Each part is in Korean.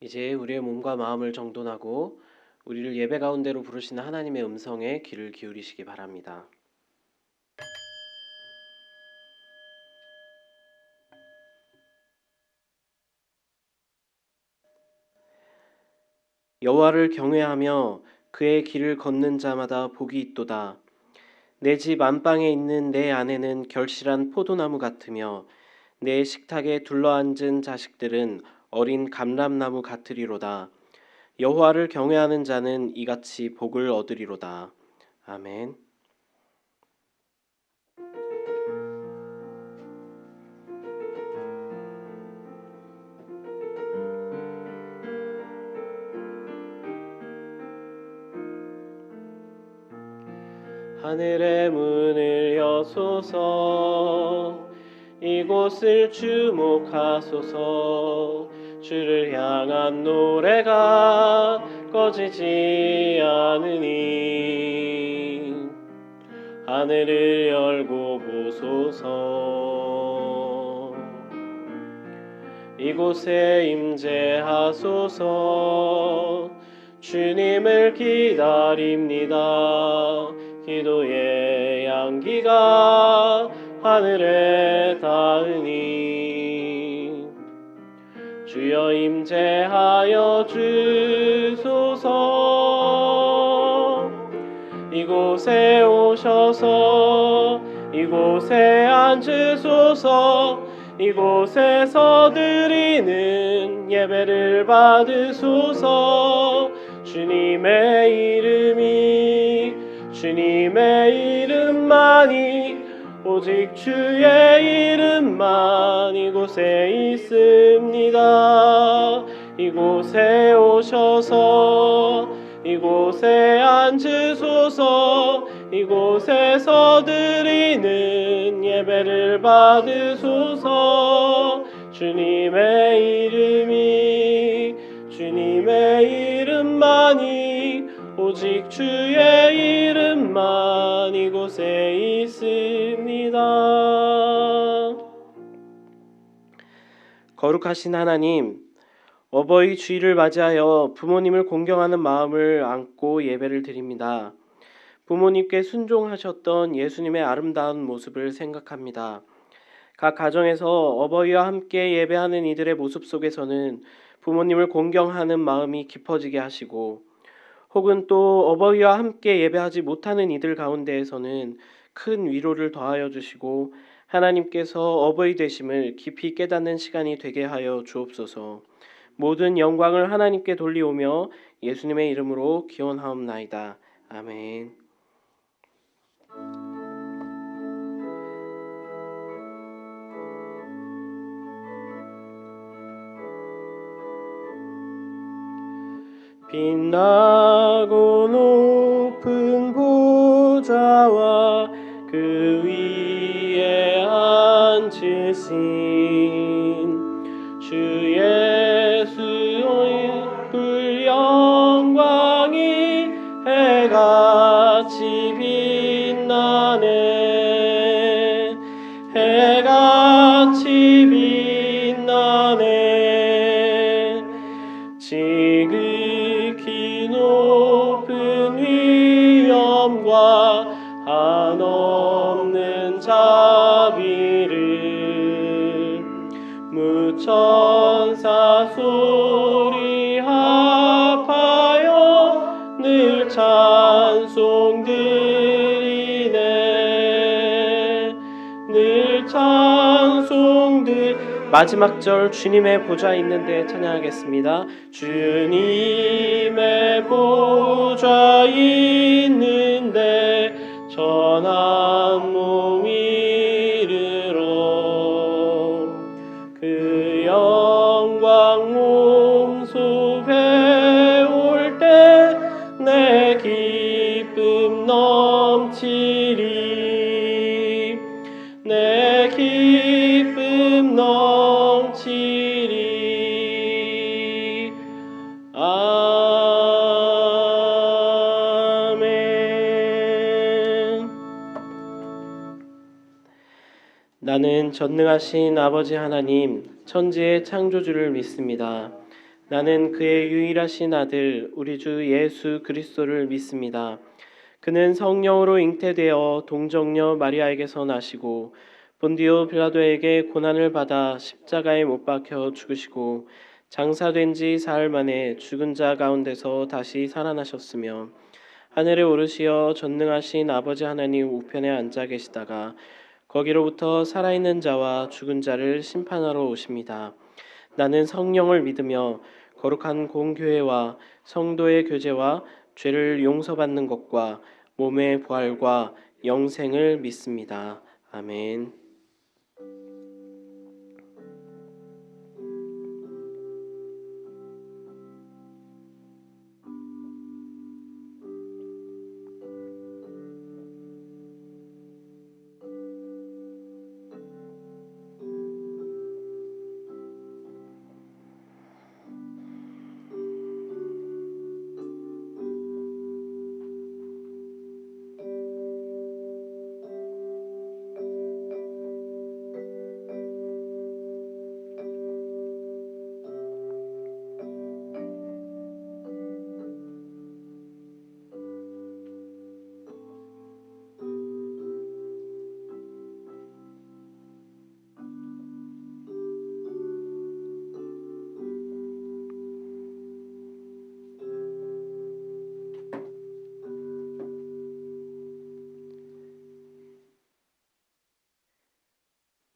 이제 우리의 몸과 마음을 정돈하고 우리를 예배 가운데로 부르시는 하나님의 음성에 귀를 기울이시기 바랍니다. 여호와를 경외하며 그의 길을 걷는 자마다 복이 있도다. 내 집 안방에 있는 내 아내는 결실한 포도나무 같으며 내 식탁에 둘러앉은 자식들은 어린 감람나무 같으리로다. 여호와를 경외하는 자는 이같이 복을 얻으리로다. 아멘. 하늘의 문을 여소서, 이곳을 주목하소서. 주를 향한 노래가 꺼지지 않으니 하늘을 열고 보소서. 이곳에 임재하소서. 주님을 기다립니다. 기도의 향기가 하늘에 닿으니 주여 임재하여 주소서. 이곳에 오셔서 이곳에 앉으소서. 이곳에서 드리는 예배를 받으소서. 주님의 이름만이 오직 주의 이름만 이곳에 있습니다. 이곳에 오셔서 이곳에 앉으소서. 이곳에서 드리는 예배를 받으소서. 주님의 이름만이 오직 주의 이름만 이곳에 있습니다. 거룩하신 하나님, 어버이 주일을 맞이하여 부모님을 공경하는 마음을 안고 예배를 드립니다. 부모님께 순종하셨던 예수님의 아름다운 모습을 생각합니다. 각 가정에서 어버이와 함께 예배하는 이들의 모습 속에서는 부모님을 공경하는 마음이 깊어지게 하시고, 혹은 또 어버이와 함께 예배하지 못하는 이들 가운데에서는 큰 위로를 더하여 주시고 하나님께서 어버이 되심을 깊이 깨닫는 시간이 되게 하여 주옵소서. 모든 영광을 하나님께 돌리오며 예수님의 이름으로 기원하옵나이다. 아멘. 빛나고 높은 보좌와 그 위에 앉으신 주 예수의 불영광이 해같이 빛나네. 해같이 빛나네. 지극히 높은 위엄과 한없는 자비를 무천사 소리 합하여 늘 찬송드리네. 늘 찬송드 마지막 절 주님의 보좌 있는데 찬양하겠습니다. 주님의 보좌 있는데 전한 몸 이르러 그 영광 몸소 배울 때 내 기쁨 넘치리. 내 기쁨 넘치리. 아멘. 나는 전능하신 아버지 하나님, 천지의 창조주를 믿습니다. 나는 그의 유일하신 아들 우리 주 예수 그리스도를 믿습니다. 그는 성령으로 잉태되어 동정녀 마리아에게서 나시고 본디오 빌라도에게 고난을 받아 십자가에 못 박혀 죽으시고 장사된 지 사흘 만에 죽은 자 가운데서 다시 살아나셨으며 하늘에 오르시어 전능하신 아버지 하나님 우편에 앉아 계시다가 거기로부터 살아있는 자와 죽은 자를 심판하러 오십니다. 나는 성령을 믿으며 거룩한 공교회와 성도의 교제와 죄를 용서받는 것과 몸의 부활과 영생을 믿습니다. 아멘.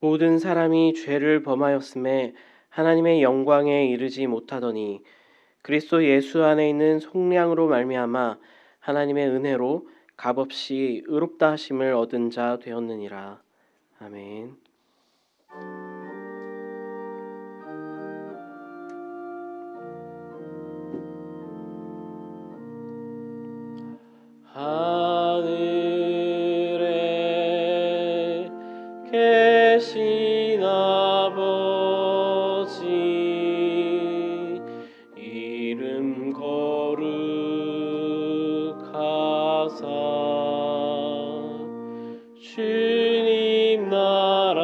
모든 사람이 죄를 범하였음에 하나님의 영광에 이르지 못하더니 그리스도 예수 안에 있는 속량으로 말미암아 하나님의 은혜로 값없이 의롭다 하심을 얻은 자 되었느니라. 아멘. 하늘에 계신 아버지 이름 거룩하사 주님 나라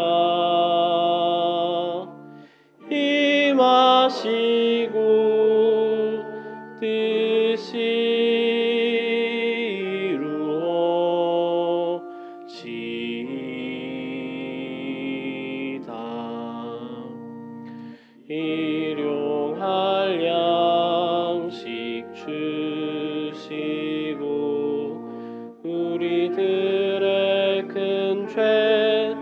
임하시고 뜻이 일용할 양식 주시고 우리들의 큰 죄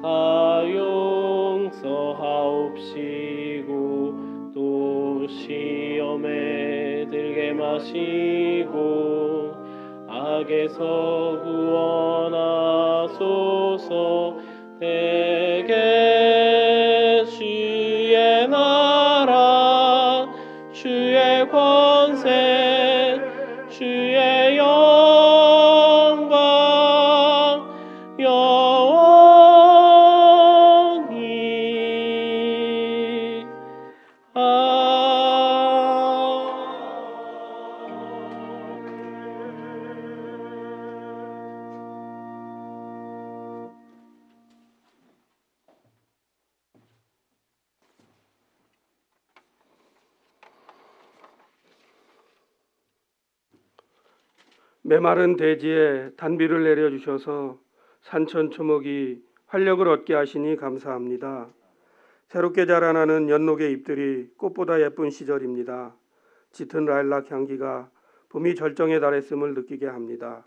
다 용서하옵시고 또 시험에 들게 마시고 악에서 구원하소서. 대개 주의 나라 주의 권세 주의 영광 영원히 메마른 대지에 단비를 내려주셔서 산천초목이 활력을 얻게 하시니 감사합니다. 새롭게 자라나는 연록의 잎들이 꽃보다 예쁜 시절입니다. 짙은 라일락 향기가 봄이 절정에 달했음을 느끼게 합니다.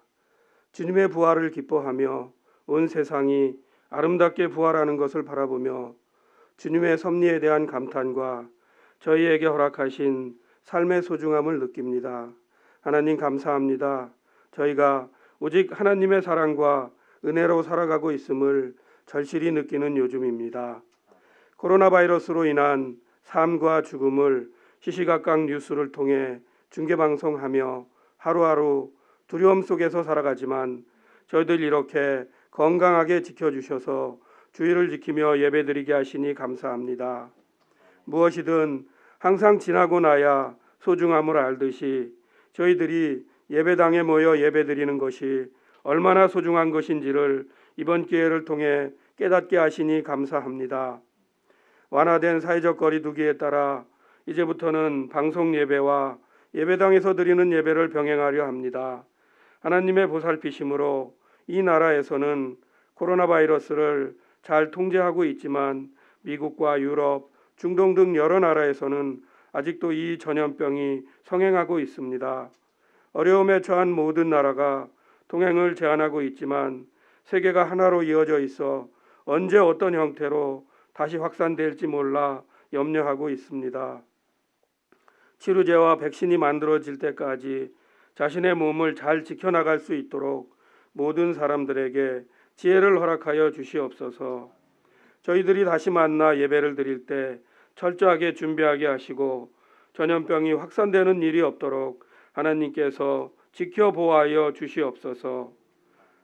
주님의 부활을 기뻐하며 온 세상이 아름답게 부활하는 것을 바라보며 주님의 섭리에 대한 감탄과 저희에게 허락하신 삶의 소중함을 느낍니다. 하나님 감사합니다. 저희가 오직 하나님의 사랑과 은혜로 살아가고 있음을 절실히 느끼는 요즘입니다. 코로나 바이러스로 인한 삶과 죽음을 시시각각 뉴스를 통해 중계방송하며 하루하루 두려움 속에서 살아가지만 저희들 이렇게 건강하게 지켜주셔서 주의를 지키며 예배드리게 하시니 감사합니다. 무엇이든 항상 지나고 나야 소중함을 알듯이 저희들이 예배당에 모여 예배드리는 것이 얼마나 소중한 것인지를 이번 기회를 통해 깨닫게 하시니 감사합니다. 완화된 사회적 거리 두기에 따라 이제부터는 방송 예배와 예배당에서 드리는 예배를 병행하려 합니다. 하나님의 보살피심으로 이 나라에서는 코로나 바이러스를 잘 통제하고 있지만 미국과 유럽, 중동 등 여러 나라에서는 아직도 이 전염병이 성행하고 있습니다. 어려움에 처한 모든 나라가 동행을 제한하고 있지만 세계가 하나로 이어져 있어 언제 어떤 형태로 다시 확산될지 몰라 염려하고 있습니다. 치료제와 백신이 만들어질 때까지 자신의 몸을 잘 지켜나갈 수 있도록 모든 사람들에게 지혜를 허락하여 주시옵소서. 저희들이 다시 만나 예배를 드릴 때 철저하게 준비하게 하시고 전염병이 확산되는 일이 없도록 하나님께서 지켜보아여 주시옵소서.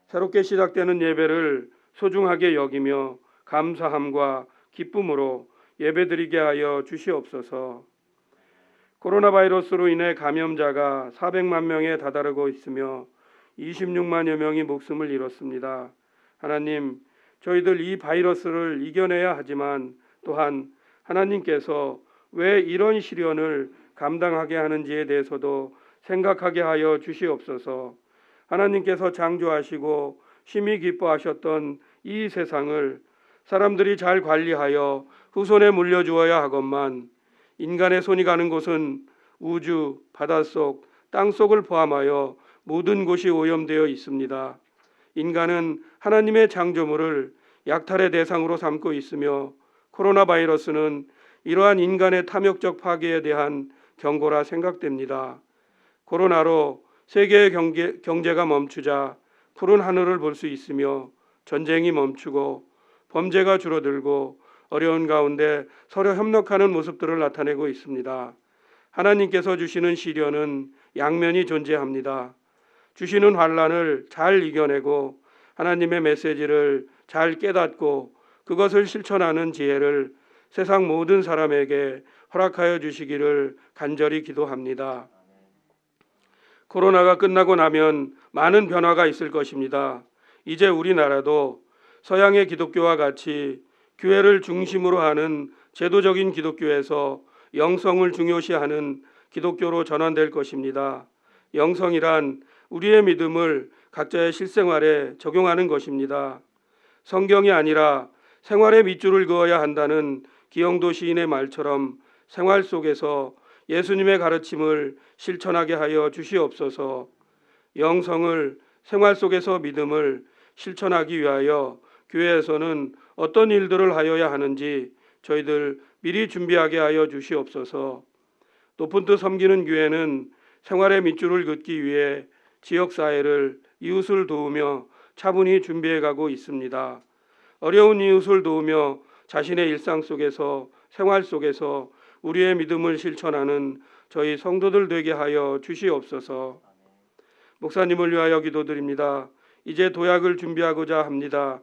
새롭게 시작되는 예배를 소중하게 여기며 감사함과 기쁨으로 예배드리게 하여 주시옵소서. 코로나 바이러스로 인해 감염자가 400만 명에 다다르고 있으며 26만여 명이 목숨을 잃었습니다. 하나님, 저희들 이 바이러스를 이겨내야 하지만 또한 하나님께서 왜 이런 시련을 감당하게 하는지에 대해서도 생각하게 하여 주시옵소서. 하나님께서 창조하시고 심히 기뻐하셨던 이 세상을 사람들이 잘 관리하여 후손에 물려주어야 하건만 인간의 손이 가는 곳은 우주, 바닷속, 땅속을 포함하여 모든 곳이 오염되어 있습니다. 인간은 하나님의 창조물을 약탈의 대상으로 삼고 있으며 코로나 바이러스는 이러한 인간의 탐욕적 파괴에 대한 경고라 생각됩니다. 코로나로 세계의 경제가 멈추자 푸른 하늘을 볼 수 있으며 전쟁이 멈추고 범죄가 줄어들고 어려운 가운데 서로 협력하는 모습들을 나타내고 있습니다. 하나님께서 주시는 시련은 양면이 존재합니다. 주시는 환난을 잘 이겨내고 하나님의 메시지를 잘 깨닫고 그것을 실천하는 지혜를 세상 모든 사람에게 허락하여 주시기를 간절히 기도합니다. 코로나가 끝나고 나면 많은 변화가 있을 것입니다. 이제 우리나라도 서양의 기독교와 같이 교회를 중심으로 하는 제도적인 기독교에서 영성을 중요시하는 기독교로 전환될 것입니다. 영성이란 우리의 믿음을 각자의 실생활에 적용하는 것입니다. 성경이 아니라 생활의 밑줄을 그어야 한다는 기영도 시인의 말처럼 생활 속에서 예수님의 가르침을 실천하게 하여 주시옵소서. 영성을 생활 속에서 믿음을 실천하기 위하여 교회에서는 어떤 일들을 하여야 하는지 저희들 미리 준비하게 하여 주시옵소서. 높은 뜻 섬기는 교회는 생활의 밑줄을 긋기 위해 지역사회를 이웃을 도우며 차분히 준비해 가고 있습니다. 어려운 이웃을 도우며 자신의 일상 속에서 생활 속에서 우리의 믿음을 실천하는 저희 성도들 되게 하여 주시옵소서. 목사님을 위하여 기도드립니다. 이제 도약을 준비하고자 합니다.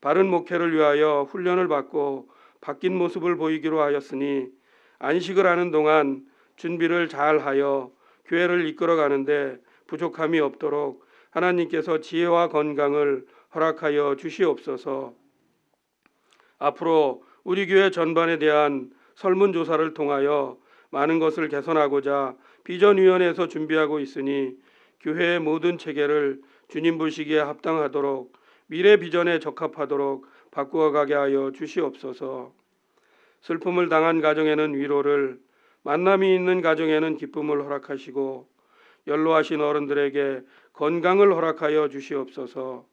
바른 목회를 위하여 훈련을 받고 바뀐 모습을 보이기로 하였으니 안식을 하는 동안 준비를 잘하여 교회를 이끌어가는데 부족함이 없도록 하나님께서 지혜와 건강을 허락하여 주시옵소서. 앞으로 우리 교회 전반에 대한 설문조사를 통하여 많은 것을 개선하고자 비전위원회에서 준비하고 있으니 교회의 모든 체계를 주님 보시기에 합당하도록 미래 비전에 적합하도록 바꾸어 가게 하여 주시옵소서. 슬픔을 당한 가정에는 위로를, 만남이 있는 가정에는 기쁨을 허락하시고 연로하신 어른들에게 건강을 허락하여 주시옵소서.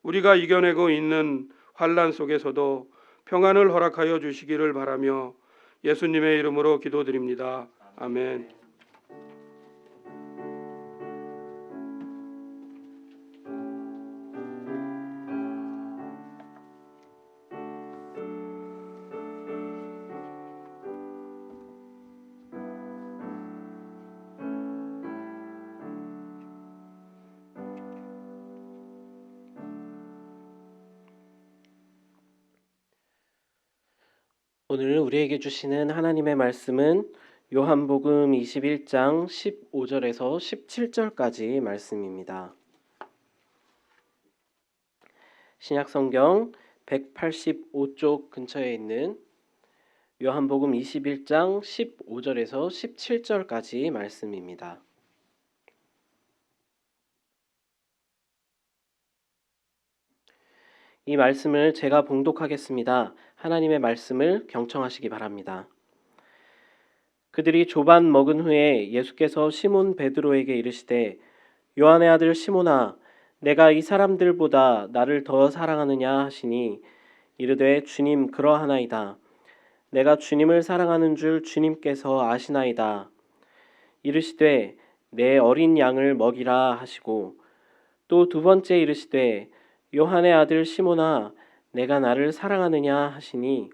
우리가 이겨내고 있는 환난 속에서도 평안을 허락하여 주시기를 바라며 예수님의 이름으로 기도드립니다. 아멘. 오늘 우리에게 주시는 하나님의 말씀은 요한복음 21장 15절에서 17절까지 말씀입니다. 신약성경 185쪽 근처에 있는 요한복음 21장 15절에서 17절까지 말씀입니다. 이 말씀을 제가 봉독하겠습니다. 하나님의 말씀을 경청하시기 바랍니다. 그들이 조반 먹은 후에 예수께서 시몬 베드로에게 이르시되 요한의 아들 시몬아 내가 이 사람들보다 나를 더 사랑하느냐 하시니 이르되 주님 그러하나이다. 내가 주님을 사랑하는 줄 주님께서 아시나이다. 이르시되 내 어린 양을 먹이라 하시고 또 두 번째 이르시되 요한의 아들 시몬아 내가 나를 사랑하느냐 하시니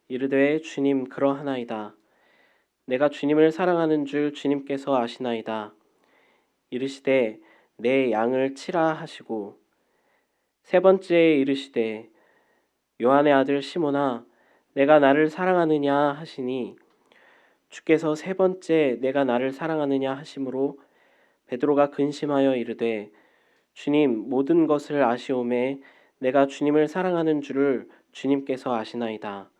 이르되 주님 그러하나이다. 내가 주님을 사랑하는 줄 주님께서 아시나이다. 이르시되 내 양을 치라 하시고 세 번째에 이르시되 요한의 아들 시몬아 내가 나를 사랑하느냐 하시니 주께서 세 번째 내가 나를 사랑하느냐 하심으로 베드로가 근심하여 이르되 주님 모든 것을 아시오매 내가 주님을 사랑하는 줄을 주님께서 아시나이다.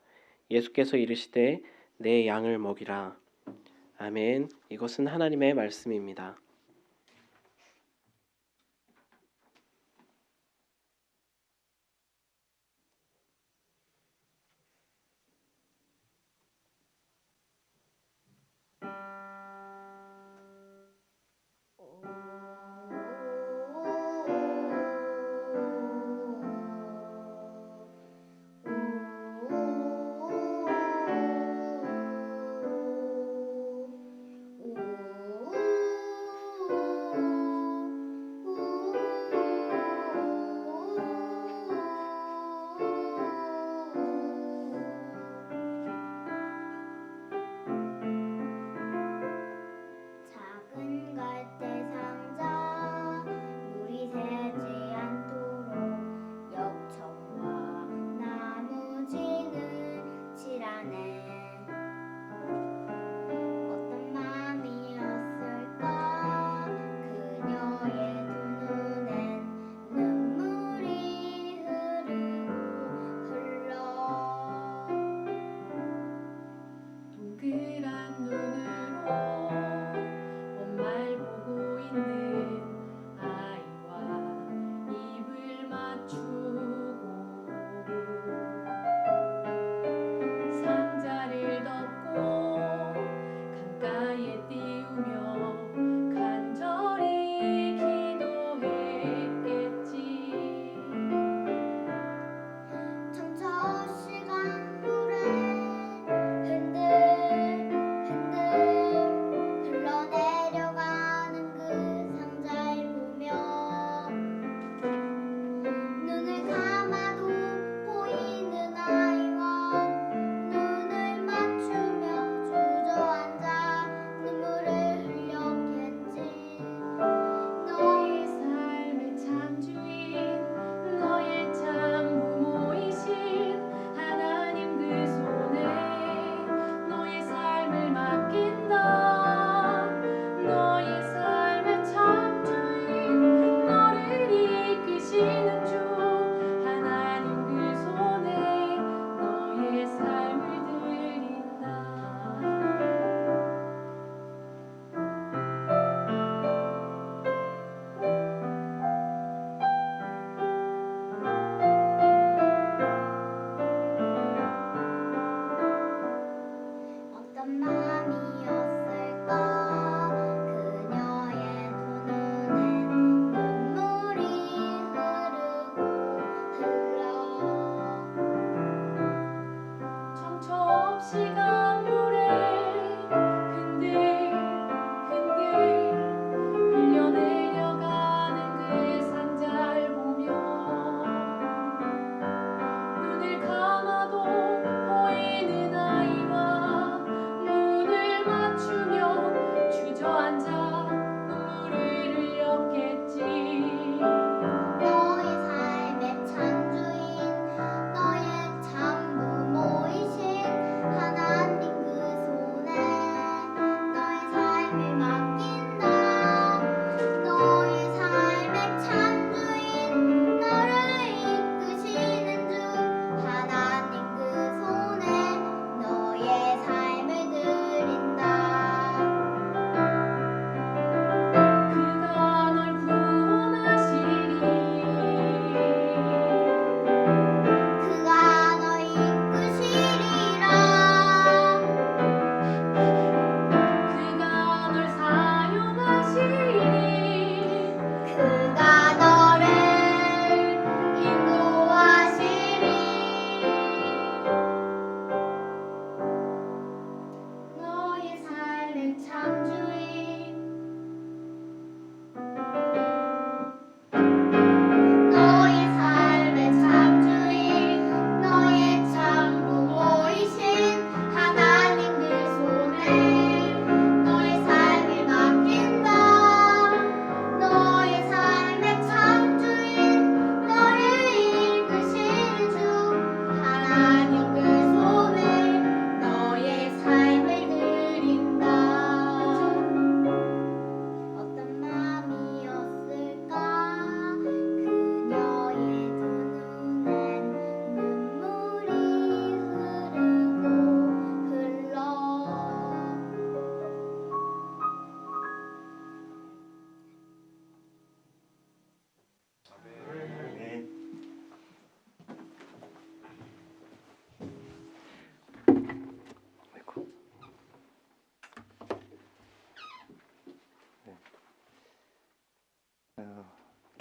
예수께서 이르시되 내 양을 먹이라. 아멘. 이것은 하나님의 말씀입니다.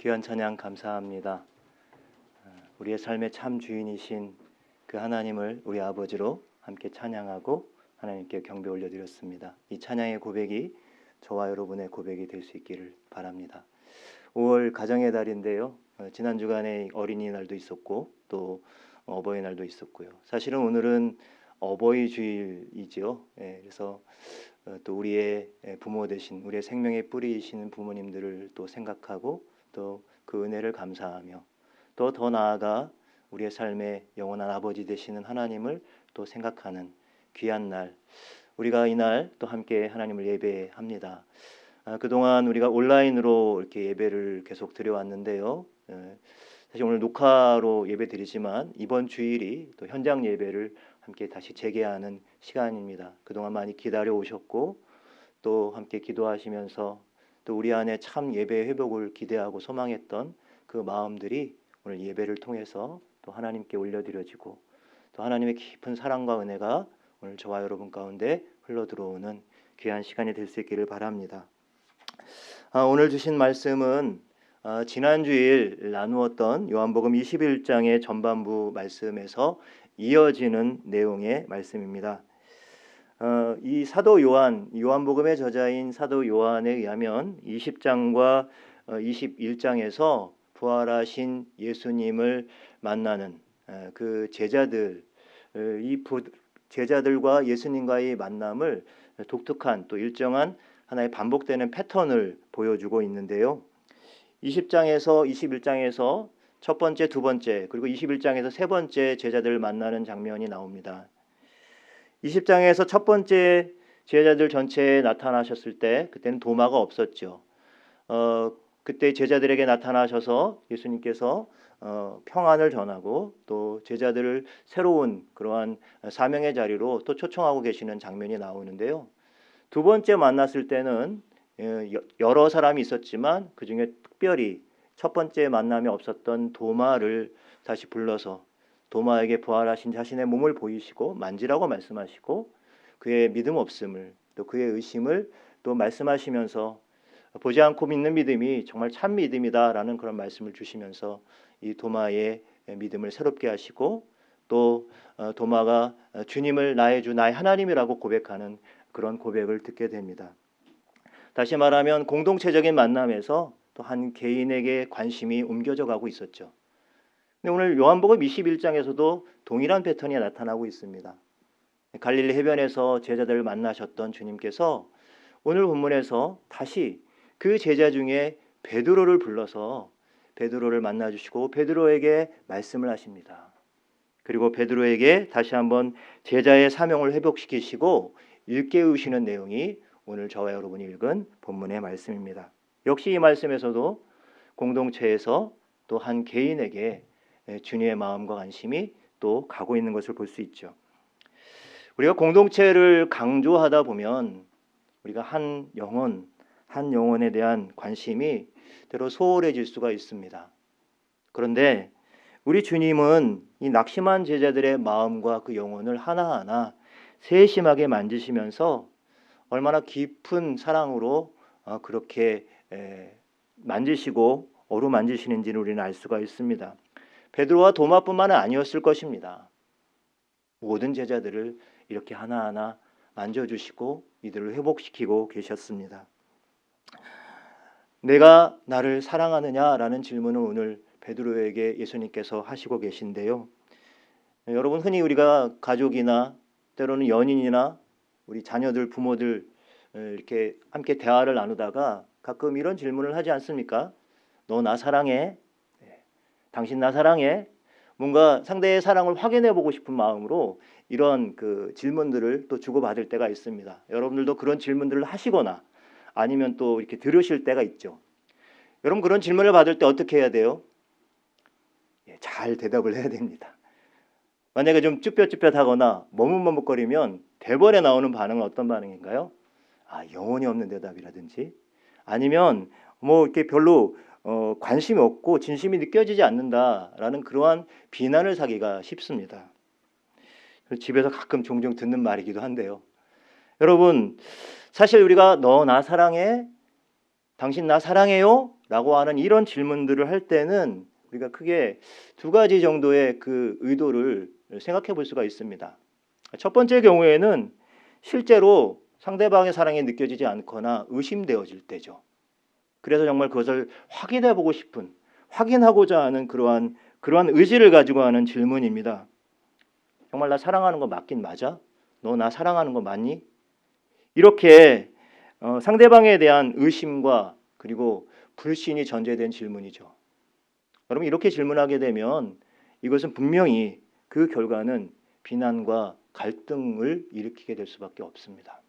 귀한 찬양 감사합니다. 우리의 삶의 참 주인이신 그 하나님을 우리 아버지로 함께 찬양하고 하나님께 경배 올려드렸습니다. 이 찬양의 고백이 저와 여러분의 고백이 될 수 있기를 바랍니다. 5월 가정의 달인데요. 지난 주간에 어린이날도 있었고 또 어버이날도 있었고요. 사실은 오늘은 어버이 주일이죠. 그래서 또 우리의 부모 되신 우리의 생명의 뿌리이신 부모님들을 또 생각하고 또 그 은혜를 감사하며 또 더 나아가 우리의 삶의 영원한 아버지 되시는 하나님을 또 생각하는 귀한 날, 우리가 이날 또 함께 하나님을 예배합니다. 그동안 우리가 온라인으로 이렇게 예배를 계속 드려왔는데요. 사실 오늘 녹화로 예배 드리지만 이번 주일이 또 현장 예배를 함께 다시 재개하는 시간입니다. 그동안 많이 기다려 오셨고 또 함께 기도하시면서 또 우리 안에 참 예배 회복을 기대하고 소망했던 그 마음들이 오늘 예배를 통해서 또 하나님께 올려드려지고 또 하나님의 깊은 사랑과 은혜가 오늘 저와 여러분 가운데 흘러들어오는 귀한 시간이 될 수 있기를 바랍니다. 오늘 주신 말씀은 지난주일 나누었던 요한복음 21장의 전반부 말씀에서 이어지는 내용의 말씀입니다. 이 사도 요한복음의 저자인 사도 요한에 의하면 20장과 21장에서 부활하신 예수님을 만나는 그 제자들, 제자들과 예수님과의 만남을 독특한 또 일정한 하나의 반복되는 패턴을 보여주고 있는데요. 20장에서 21장에서 첫 번째, 두 번째, 그리고 21장에서 세 번째 제자들을 만나는 장면이 나옵니다. 20장에서 첫 번째 제자들 전체에 나타나셨을 때 그때는 도마가 없었죠. 그때 제자들에게 나타나셔서 예수님께서 평안을 전하고 또 제자들을 새로운 그러한 사명의 자리로 또 초청하고 계시는 장면이 나오는데요. 두 번째 만났을 때는 여러 사람이 있었지만 그중에 특별히 첫 번째 만남에 없었던 도마를 다시 불러서 도마에게 부활하신 자신의 몸을 보이시고 만지라고 말씀하시고 그의 믿음 없음을 또 그의 의심을 또 말씀하시면서 보지 않고 믿는 믿음이 정말 참 믿음이다라는 그런 말씀을 주시면서 이 도마의 믿음을 새롭게 하시고 또 도마가 주님을 나의 주 나의 하나님이라고 고백하는 그런 고백을 듣게 됩니다. 다시 말하면 공동체적인 만남에서 또 한 개인에게 관심이 옮겨져 가고 있었죠. 근데 오늘 요한복음 21장에서도 동일한 패턴이 나타나고 있습니다. 갈릴리 해변에서 제자들을 만나셨던 주님께서 오늘 본문에서 다시 그 제자 중에 베드로를 불러서 베드로를 만나주시고 베드로에게 말씀을 하십니다. 그리고 베드로에게 다시 한번 제자의 사명을 회복시키시고 일깨우시는 내용이 오늘 저와 여러분이 읽은 본문의 말씀입니다. 역시 이 말씀에서도 공동체에서 또 한 개인에게 주님의 마음과 관심이 또 가고 있는 것을 볼 수 있죠. 우리가 공동체를 강조하다 보면 우리가 한 영혼에 대한 관심이 때로 소홀해질 수가 있습니다. 그런데 우리 주님은 이 낙심한 제자들의 마음과 그 영혼을 하나하나 세심하게 만지시면서 얼마나 깊은 사랑으로 그렇게 만지시고 어루만지시는지를 우리는 알 수가 있습니다. 베드로와 도마뿐만 아니었을 것입니다. 모든 제자들을 이렇게 하나하나 만져주시고 이들을 회복시키고 계셨습니다. 내가 나를 사랑하느냐라는 질문을 오늘 베드로에게 예수님께서 하시고 계신데요. 여러분 흔히 우리가 가족이나 때로는 연인이나 우리 자녀들, 부모들 이렇게 함께 대화를 나누다가 가끔 이런 질문을 하지 않습니까? 너 나 사랑해? 당신 나 사랑해? 뭔가 상대의 사랑을 확인해 보고 싶은 마음으로 이런 그 질문들을 또 주고받을 때가 있습니다. 여러분들도 그런 질문들을 하시거나 아니면 또 이렇게 들으실 때가 있죠. 여러분 그런 질문을 받을 때 어떻게 해야 돼요? 잘 대답을 해야 됩니다. 만약에 좀 쭈뼛쭈뼛하거나 머뭇머뭇거리면 대번에 나오는 반응은 어떤 반응인가요? 영혼이 없는 대답이라든지 아니면 뭐 이렇게 별로 관심이 없고 진심이 느껴지지 않는다라는 그러한 비난을 사기가 쉽습니다. 집에서 가끔 종종 듣는 말이기도 한데요. 여러분 사실 우리가 너 나 사랑해? 당신 나 사랑해요? 라고 하는 이런 질문들을 할 때는 우리가 크게 두 가지 정도의 그 의도를 생각해 볼 수가 있습니다. 첫 번째 경우에는 실제로 상대방의 사랑이 느껴지지 않거나 의심되어질 때죠. 그래서 정말 그것을 확인해 보고 싶은, 확인하고자 하는 그러한 의지를 가지고 하는 질문입니다. 정말 나 사랑하는 거 맞긴 맞아? 너 나 사랑하는 거 맞니? 이렇게 상대방에 대한 의심과 그리고 불신이 전제된 질문이죠. 여러분 이렇게 질문하게 되면 이것은 분명히 그 결과는 비난과 갈등을 일으키게 될 수밖에 없습니다.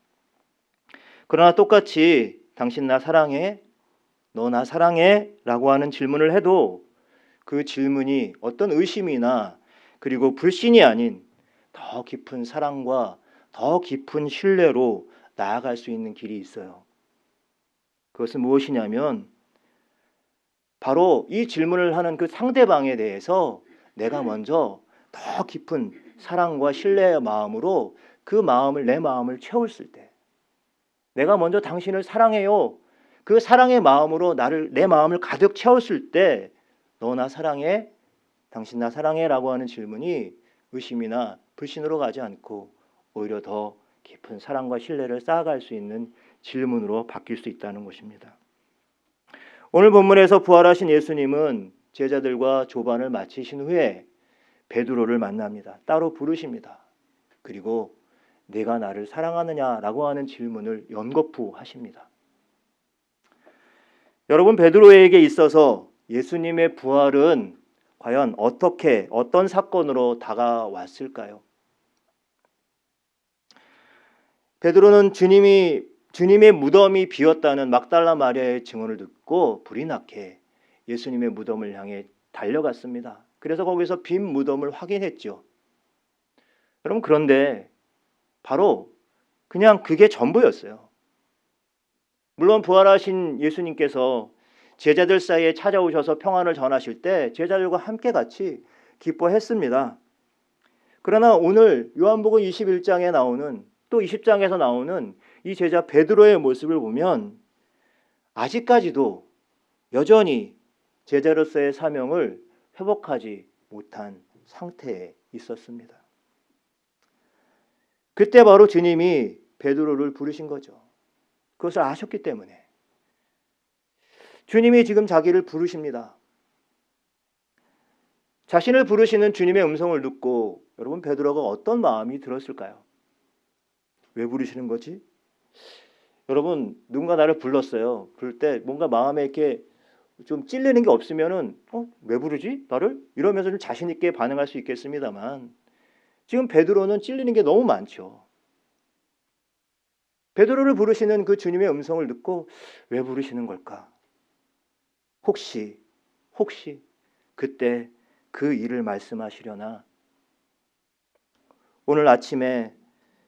그러나 똑같이 당신 나 사랑해? 너 나 사랑해? 라고 하는 질문을 해도 그 질문이 어떤 의심이나 그리고 불신이 아닌 더 깊은 사랑과 더 깊은 신뢰로 나아갈 수 있는 길이 있어요. 그것은 무엇이냐면 바로 이 질문을 하는 그 상대방에 대해서 내가 먼저 더 깊은 사랑과 신뢰의 마음으로 그 마음을, 내 마음을 채웠을 때, 내가 먼저 당신을 사랑해요. 그 사랑의 마음으로 내 마음을 가득 채웠을 때 너 나 사랑해? 당신 나 사랑해? 라고 하는 질문이 의심이나 불신으로 가지 않고 오히려 더 깊은 사랑과 신뢰를 쌓아갈 수 있는 질문으로 바뀔 수 있다는 것입니다. 오늘 본문에서 부활하신 예수님은 제자들과 조반을 마치신 후에 베드로를 만납니다. 따로 부르십니다. 그리고 내가 나를 사랑하느냐라고 하는 질문을 연거푸 하십니다. 여러분 베드로에게 있어서 예수님의 부활은 과연 어떤 사건으로 다가왔을까요? 베드로는 주님의 무덤이 비었다는 막달라 마리아의 증언을 듣고 불이 나게 예수님의 무덤을 향해 달려갔습니다. 그래서 거기서 빈 무덤을 확인했죠. 여러분 그런데 바로 그냥 그게 전부였어요. 물론 부활하신 예수님께서 제자들 사이에 찾아오셔서 평안을 전하실 때 제자들과 함께 같이 기뻐했습니다. 그러나 오늘 요한복음 21장에 나오는 또 20장에서 나오는 이 제자 베드로의 모습을 보면 아직까지도 여전히 제자로서의 사명을 회복하지 못한 상태에 있었습니다. 그때 바로 주님이 베드로를 부르신 거죠. 그것을 아셨기 때문에 주님이 지금 자기를 부르십니다. 자신을 부르시는 주님의 음성을 듣고 여러분 베드로가 어떤 마음이 들었을까요? 왜 부르시는 거지? 여러분 누군가 나를 불렀어요. 부를 때 뭔가 마음에 이렇게 좀 찔리는 게 없으면은 왜 부르지? 나를? 이러면서 좀 자신 있게 반응할 수 있겠습니다만 지금 베드로는 찔리는 게 너무 많죠. 베드로를 부르시는 그 주님의 음성을 듣고 왜 부르시는 걸까? 혹시 그때 그 일을 말씀하시려나? 오늘 아침에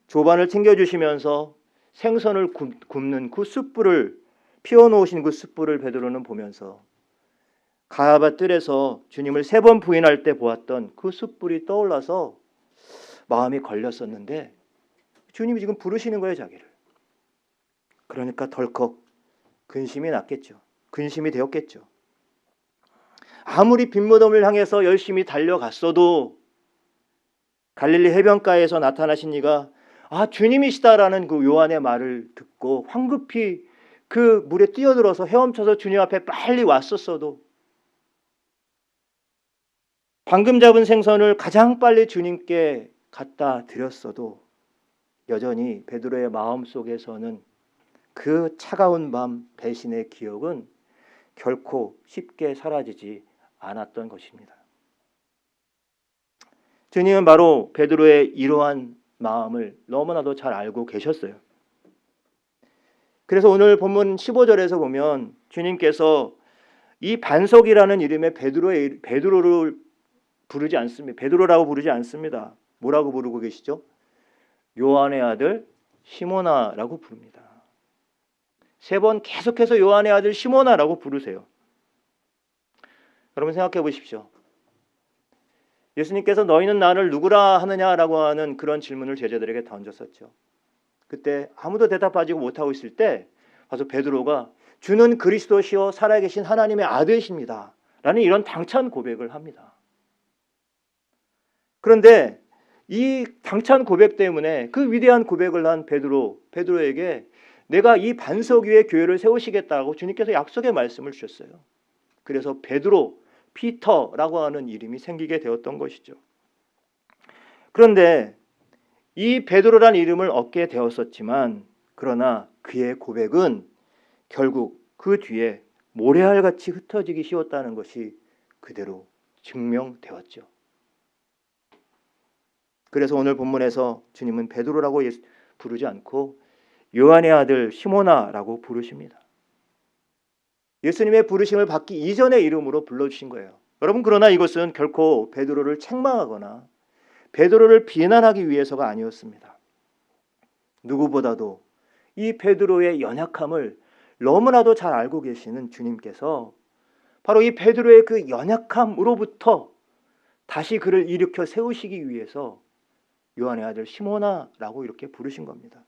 조반을 챙겨주시면서 생선을 굽는 그 숯불을 피워놓으신 그 숯불을 베드로는 보면서 가야바 뜰에서 주님을 3번 부인할 때 보았던 그 숯불이 떠올라서 마음이 걸렸었는데 주님이 지금 부르시는 거예요, 자기를. 그러니까 덜컥 근심이 났겠죠. 근심이 되었겠죠. 아무리 빈무덤을 향해서 열심히 달려갔어도 갈릴리 해변가에서 나타나신 이가 주님이시다라는 그 요한의 말을 듣고 황급히 그 물에 뛰어들어서 헤엄쳐서 주님 앞에 빨리 왔었어도 방금 잡은 생선을 가장 빨리 주님께 갖다 드렸어도 여전히 베드로의 마음속에서는 그 차가운 밤 배신의 기억은 결코 쉽게 사라지지 않았던 것입니다. 주님은 바로 베드로의 이러한 마음을 너무나도 잘 알고 계셨어요. 그래서 오늘 본문 15절에서 보면 주님께서 이 반석이라는 이름의 베드로를 부르지 않습니다. 베드로라고 부르지 않습니다. 뭐라고 부르고 계시죠? 요한의 아들 시몬아라고 부릅니다. 3번 계속해서 요한의 아들 시몬아라고 부르세요. 여러분 생각해 보십시오. 예수님께서 너희는 나를 누구라 하느냐라고 하는 그런 질문을 제자들에게 던졌었죠. 그때 아무도 대답하지 못하고 있을 때 가서 베드로가 주는 그리스도시요 살아계신 하나님의 아들이십니다. 라는 이런 당찬 고백을 합니다. 그런데 이 당찬 고백 때문에 그 위대한 고백을 한 베드로에게 내가 이 반석 위에 교회를 세우시겠다고 주님께서 약속의 말씀을 주셨어요. 그래서 베드로, 피터라고 하는 이름이 생기게 되었던 것이죠. 그런데 이 베드로란 이름을 얻게 되었었지만 그러나 그의 고백은 결국 그 뒤에 모래알같이 흩어지기 쉬웠다는 것이 그대로 증명되었죠. 그래서 오늘 본문에서 주님은 베드로라고 부르지 않고 요한의 아들 시모나라고 부르십니다. 예수님의 부르심을 받기 이전의 이름으로 불러주신 거예요. 여러분, 그러나 이것은 결코 베드로를 책망하거나 베드로를 비난하기 위해서가 아니었습니다. 누구보다도 이 베드로의 연약함을 너무나도 잘 알고 계시는 주님께서 바로 이 베드로의 그 연약함으로부터 다시 그를 일으켜 세우시기 위해서 요한의 아들 시모나라고 이렇게 부르신 겁니다.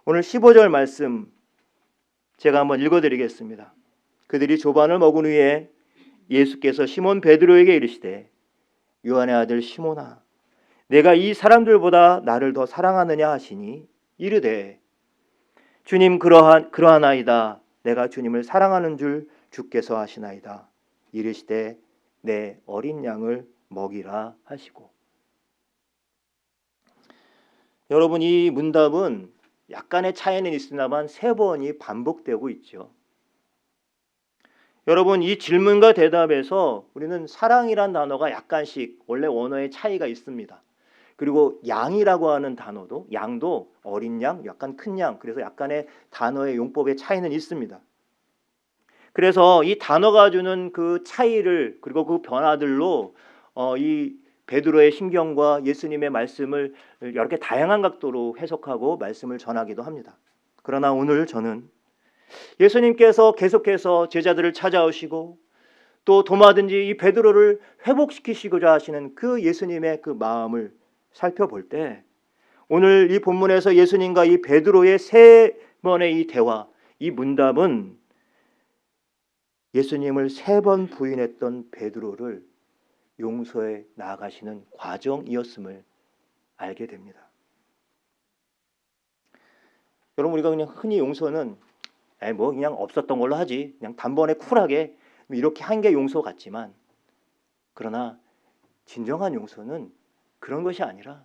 오늘 15절 말씀 제가 한번 읽어드리겠습니다. 그들이 조반을 먹은 후에 예수께서 시몬 베드로에게 이르시되 요한의 아들 시몬아 내가 이 사람들보다 나를 더 사랑하느냐 하시니 이르되 주님 그러하나이다 내가 주님을 사랑하는 줄 주께서 아시나이다 이르시되 내 어린 양을 먹이라 하시고. 여러분, 이 문답은 약간의 차이는 있으나만 3번이 반복되고 있죠. 여러분, 이 질문과 대답에서 우리는 사랑이란 단어가 약간씩 원래 원어의 차이가 있습니다. 그리고 양이라고 하는 단어도 양도 어린 양, 약간 큰 양, 그래서 약간의 단어의 용법의 차이는 있습니다. 그래서 이 단어가 주는 그 차이를 그리고 그 변화들로 이 베드로의 심경과 예수님의 말씀을 이렇게 다양한 각도로 해석하고 말씀을 전하기도 합니다. 그러나 오늘 저는 예수님께서 계속해서 제자들을 찾아오시고 또 도마든지 이 베드로를 회복시키시고자 하시는 그 예수님의 그 마음을 살펴볼 때 오늘 이 본문에서 예수님과 이 베드로의 3번의 이 대화, 이 문답은 예수님을 3번 부인했던 베드로를 용서해 나아가시는 과정이었음을 알게 됩니다. 여러분, 우리가 그냥 흔히 용서는 뭐 그냥 없었던 걸로 하지, 그냥 단번에 쿨하게 이렇게 한 게 용서 같지만, 그러나 진정한 용서는 그런 것이 아니라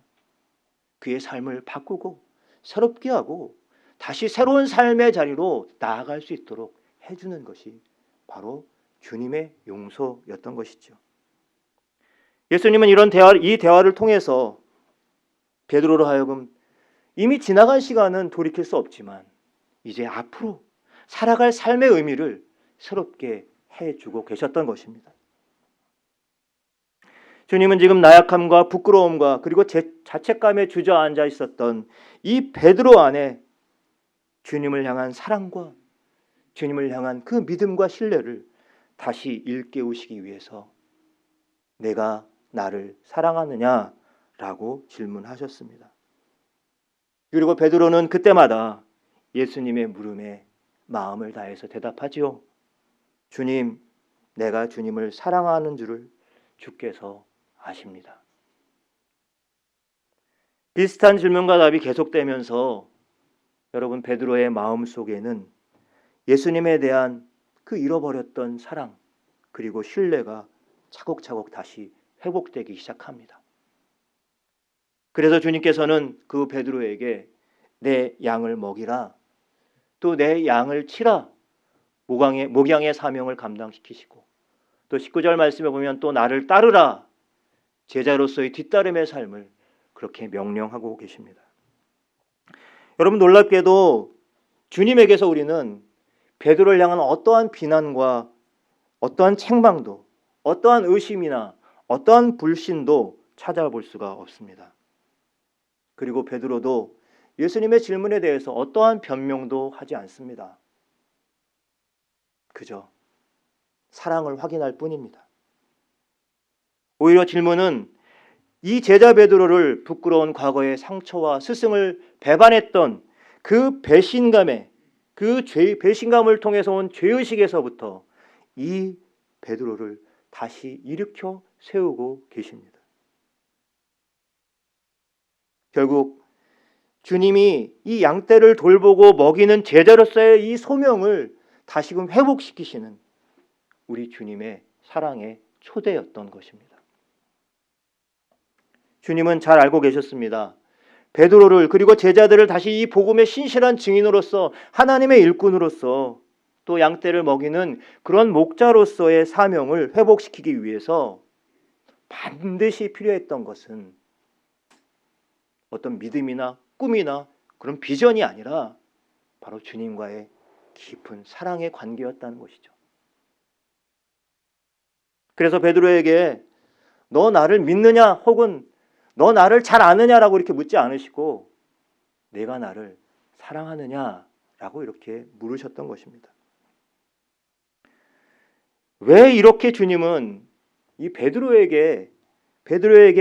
그의 삶을 바꾸고 새롭게 하고 다시 새로운 삶의 자리로 나아갈 수 있도록 해주는 것이 바로 주님의 용서였던 것이죠. 예수님은 이 대화를 통해서 베드로로 하여금 이미 지나간 시간은 돌이킬 수 없지만 이제 앞으로 살아갈 삶의 의미를 새롭게 해주고 계셨던 것입니다. 주님은 지금 나약함과 부끄러움과 그리고 자책감에 주저앉아 있었던 이 베드로 안에 주님을 향한 사랑과 주님을 향한 그 믿음과 신뢰를 다시 일깨우시기 위해서 내가 나를 사랑하느냐라고 질문하셨습니다. 그리고 베드로는 그때마다 예수님의 물음에 마음을 다해서 대답하지요. 주님, 내가 주님을 사랑하는 줄을 주께서 아십니다. 비슷한 질문과 답이 계속되면서 여러분, 베드로의 마음속에는 예수님에 대한 그 잃어버렸던 사랑 그리고 신뢰가 차곡차곡 다시 회복되기 시작합니다. 그래서 주님께서는 그 베드로에게 내 양을 먹이라, 또 내 양을 치라, 목양의 사명을 감당시키시고, 또 19절 말씀에 보면 또 나를 따르라, 제자로서의 뒤따름의 삶을 그렇게 명령하고 계십니다. 여러분, 놀랍게도 주님에게서 우리는 베드로를 향한 어떠한 비난과 어떠한 책망도, 어떠한 의심이나 어떠한 불신도 찾아볼 수가 없습니다. 그리고 베드로도 예수님의 질문에 대해서 어떠한 변명도 하지 않습니다. 그저 사랑을 확인할 뿐입니다. 오히려 질문은 이 제자 베드로를 부끄러운 과거의 상처와 스승을 배반했던 그 배신감에 그 배신감을 통해서 온 죄의식에서부터 이 베드로를 다시 일으켜 세우고 계십니다. 결국 주님이 이 양떼를 돌보고 먹이는 제자로서의 이 소명을 다시금 회복시키시는 우리 주님의 사랑의 초대였던 것입니다. 주님은 잘 알고 계셨습니다. 베드로를 그리고 제자들을 다시 이 복음의 신실한 증인으로서 하나님의 일꾼으로서 또 양떼를 먹이는 그런 목자로서의 사명을 회복시키기 위해서 반드시 필요했던 것은 어떤 믿음이나 꿈이나 그런 비전이 아니라 바로 주님과의 깊은 사랑의 관계였다는 것이죠. 그래서 베드로에게 너 나를 믿느냐 혹은 너 나를 잘 아느냐라고 이렇게 묻지 않으시고 내가 나를 사랑하느냐라고 이렇게 물으셨던 것입니다. 왜 이렇게 주님은 이 베드로에게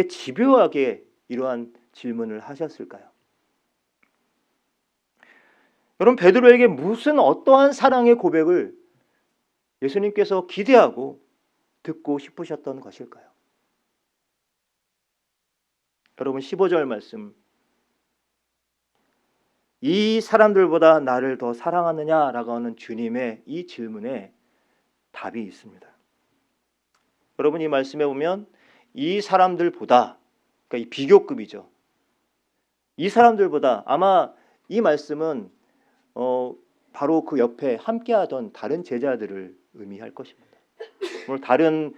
집요하게 이러한 질문을 하셨을까요? 여러분, 베드로에게 무슨 어떠한 사랑의 고백을 예수님께서 기대하고 듣고 싶으셨던 것일까요? 여러분, 15절 말씀, 이 사람들보다 나를 더 사랑하느냐라고 하는 주님의 이 질문에 답이 있습니다. 여러분, 이 말씀에 보면 이 사람들보다, 그러니까 이 비교급이죠. 이 사람들보다, 아마 이 말씀은 바로 그 옆에 함께하던 다른 제자들을 의미할 것입니다. 물론 다른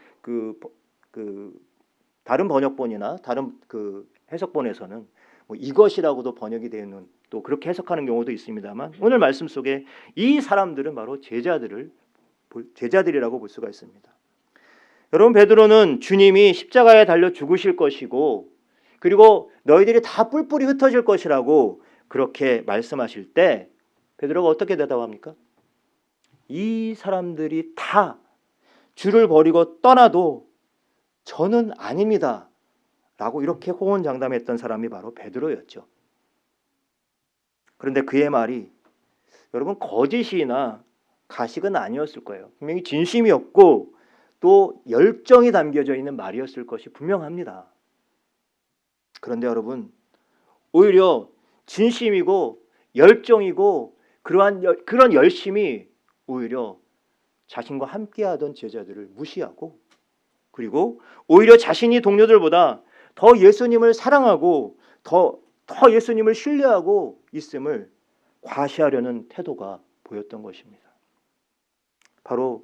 번역본이나 다른 그 해석본에서는 뭐 이것이라고도 번역이 되는, 또 그렇게 해석하는 경우도 있습니다만, 오늘 말씀 속에 이 사람들은 바로 제자들이라고 볼 수가 있습니다. 여러분, 베드로는 주님이 십자가에 달려 죽으실 것이고 그리고 너희들이 다 뿔뿔이 흩어질 것이라고 그렇게 말씀하실 때 베드로가 어떻게 대답합니까? 이 사람들이 다 주를 버리고 떠나도 저는 아닙니다 라고 이렇게 호언장담했던 사람이 바로 베드로였죠. 그런데 그의 말이 여러분 거짓이나 가식은 아니었을 거예요. 분명히 진심이었고 또 열정이 담겨져 있는 말이었을 것이 분명합니다. 그런데 여러분, 오히려 진심이고 열정이고 그런 열심이 오히려 자신과 함께하던 제자들을 무시하고, 그리고 오히려 자신이 동료들보다 더 예수님을 사랑하고 더 예수님을 신뢰하고 있음을 과시하려는 태도가 보였던 것입니다. 바로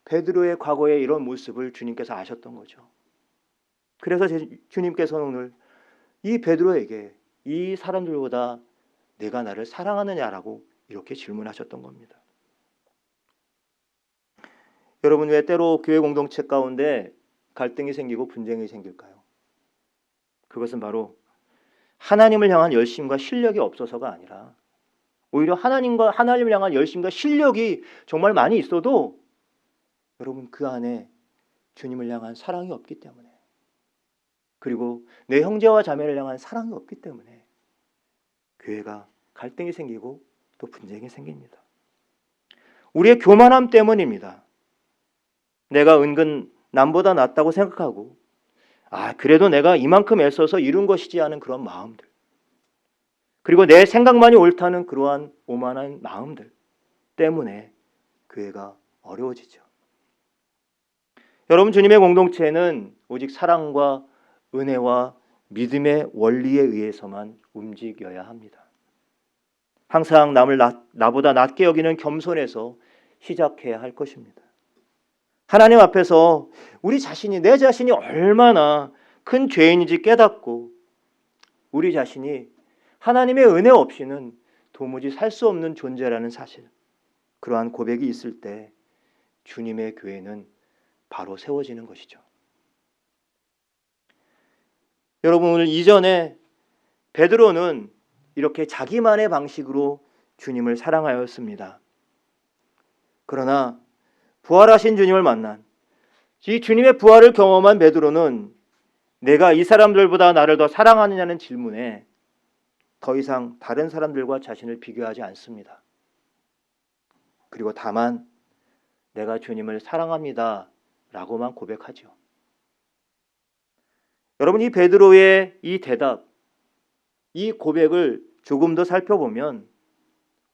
베드로의 과거의 이런 모습을 주님께서 아셨던 거죠. 그래서 주님께서는 오늘 이 베드로에게 이 사람들보다 내가 나를 사랑하느냐라고 이렇게 질문하셨던 겁니다. 여러분, 왜 때로 교회 공동체 가운데 갈등이 생기고 분쟁이 생길까요? 그것은 바로 하나님을 향한 열심과 실력이 없어서가 아니라 오히려 하나님을 향한 열심과 실력이 정말 많이 있어도 여러분 그 안에 주님을 향한 사랑이 없기 때문에, 그리고 내 형제와 자매를 향한 사랑이 없기 때문에 교회가 갈등이 생기고 또 분쟁이 생깁니다. 우리의 교만함 때문입니다. 내가 은근 남보다 낫다고 생각하고 그래도 내가 이만큼 애써서 이룬 것이지 하는 그런 마음들, 그리고 내 생각만이 옳다는 그러한 오만한 마음들 때문에 교회가 어려워지죠. 여러분, 주님의 공동체는 오직 사랑과 은혜와 믿음의 원리에 의해서만 움직여야 합니다. 항상 남을 나보다 낮게 여기는 겸손에서 시작해야 할 것입니다. 하나님 앞에서 내 자신이 얼마나 큰 죄인인지 깨닫고 우리 자신이 하나님의 은혜 없이는 도무지 살 수 없는 존재라는 사실, 그러한 고백이 있을 때 주님의 교회는 바로 세워지는 것이죠. 여러분, 오늘 이전에 베드로는 이렇게 자기만의 방식으로 주님을 사랑하였습니다. 그러나 부활하신 주님을 만난 이 주님의 부활을 경험한 베드로는 내가 이 사람들보다 나를 더 사랑하느냐는 질문에 더 이상 다른 사람들과 자신을 비교하지 않습니다. 그리고 다만 내가 주님을 사랑합니다 라고만 고백하죠. 여러분, 이 베드로의 이 대답, 이 고백을 조금 더 살펴보면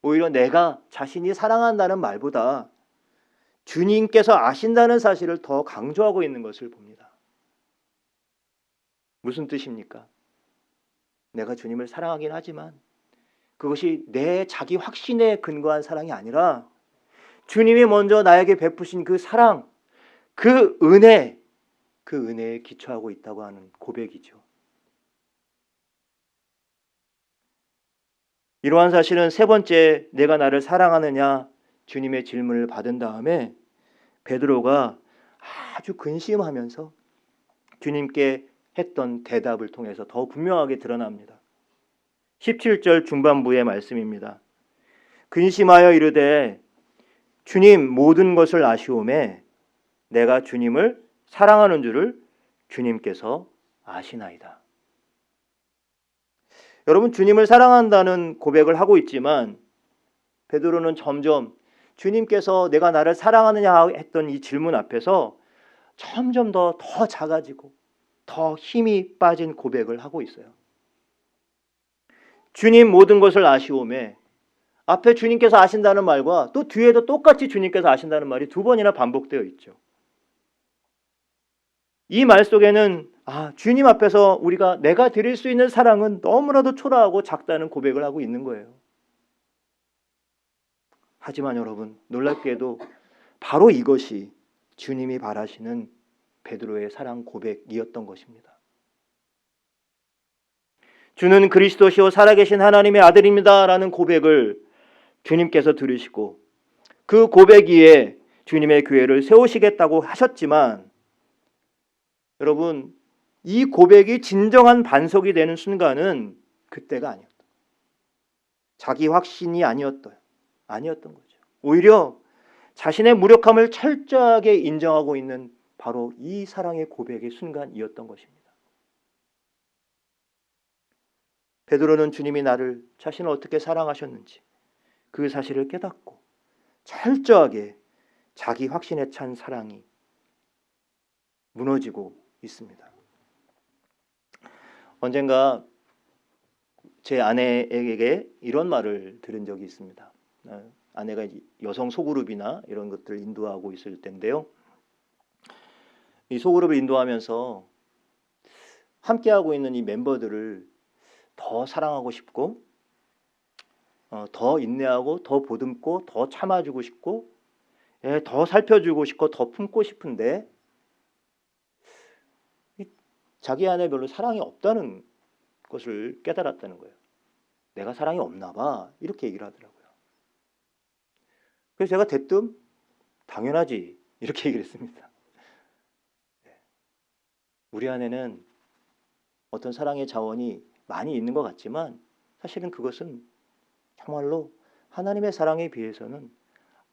오히려 내가 자신이 사랑한다는 말보다 주님께서 아신다는 사실을 더 강조하고 있는 것을 봅니다. 무슨 뜻입니까? 내가 주님을 사랑하긴 하지만 그것이 내 자기 확신에 근거한 사랑이 아니라 주님이 먼저 나에게 베푸신 그 사랑, 그 은혜에 기초하고 있다고 하는 고백이죠. 이러한 사실은 세 번째, 내가 나를 사랑하느냐 주님의 질문을 받은 다음에 베드로가 아주 근심하면서 주님께 했던 대답을 통해서 더 분명하게 드러납니다. 17절 중반부의 말씀입니다. 근심하여 이르되 주님 모든 것을 아시오매 내가 주님을 사랑하는 줄을 주님께서 아시나이다. 여러분, 주님을 사랑한다는 고백을 하고 있지만 베드로는 점점 주님께서 내가 나를 사랑하느냐 했던 이 질문 앞에서 점점 더 작아지고 더 힘이 빠진 고백을 하고 있어요. 주님 모든 것을 아시오매, 앞에 주님께서 아신다는 말과 또 뒤에도 똑같이 주님께서 아신다는 말이 두 번이나 반복되어 있죠. 이 말 속에는 주님 앞에서 내가 드릴 수 있는 사랑은 너무나도 초라하고 작다는 고백을 하고 있는 거예요. 하지만 여러분, 놀랍게도 바로 이것이 주님이 바라시는 베드로의 사랑 고백이었던 것입니다. 주는 그리스도시요 살아계신 하나님의 아들입니다 라는 고백을 주님께서 들으시고 그 고백 위에 주님의 교회를 세우시겠다고 하셨지만 여러분, 이 고백이 진정한 반석이 되는 순간은 그때가 아니었다. 자기 확신이 아니었던 거죠. 오히려 자신의 무력함을 철저하게 인정하고 있는 바로 이 사랑의 고백의 순간이었던 것입니다. 베드로는 주님이 자신을 어떻게 사랑하셨는지 그 사실을 깨닫고 철저하게 자기 확신에 찬 사랑이 무너지고 있습니다. 언젠가 제 아내에게 이런 말을 들은 적이 있습니다. 아내가 여성 소그룹이나 이런 것들을 인도하고 있을 때인데요. 이 소그룹을 인도하면서 함께하고 있는 이 멤버들을 더 사랑하고 싶고 더 인내하고 더 보듬고 더 참아주고 싶고 더 살펴주고 싶고 더 품고 싶은데 자기 안에 별로 사랑이 없다는 것을 깨달았다는 거예요. 내가 사랑이 없나 봐 이렇게 얘기를 하더라고요. 그래서 제가 대뜸 당연하지 이렇게 얘기를 했습니다. 우리 안에는 어떤 사랑의 자원이 많이 있는 것 같지만 사실은 그것은 정말로 하나님의 사랑에 비해서는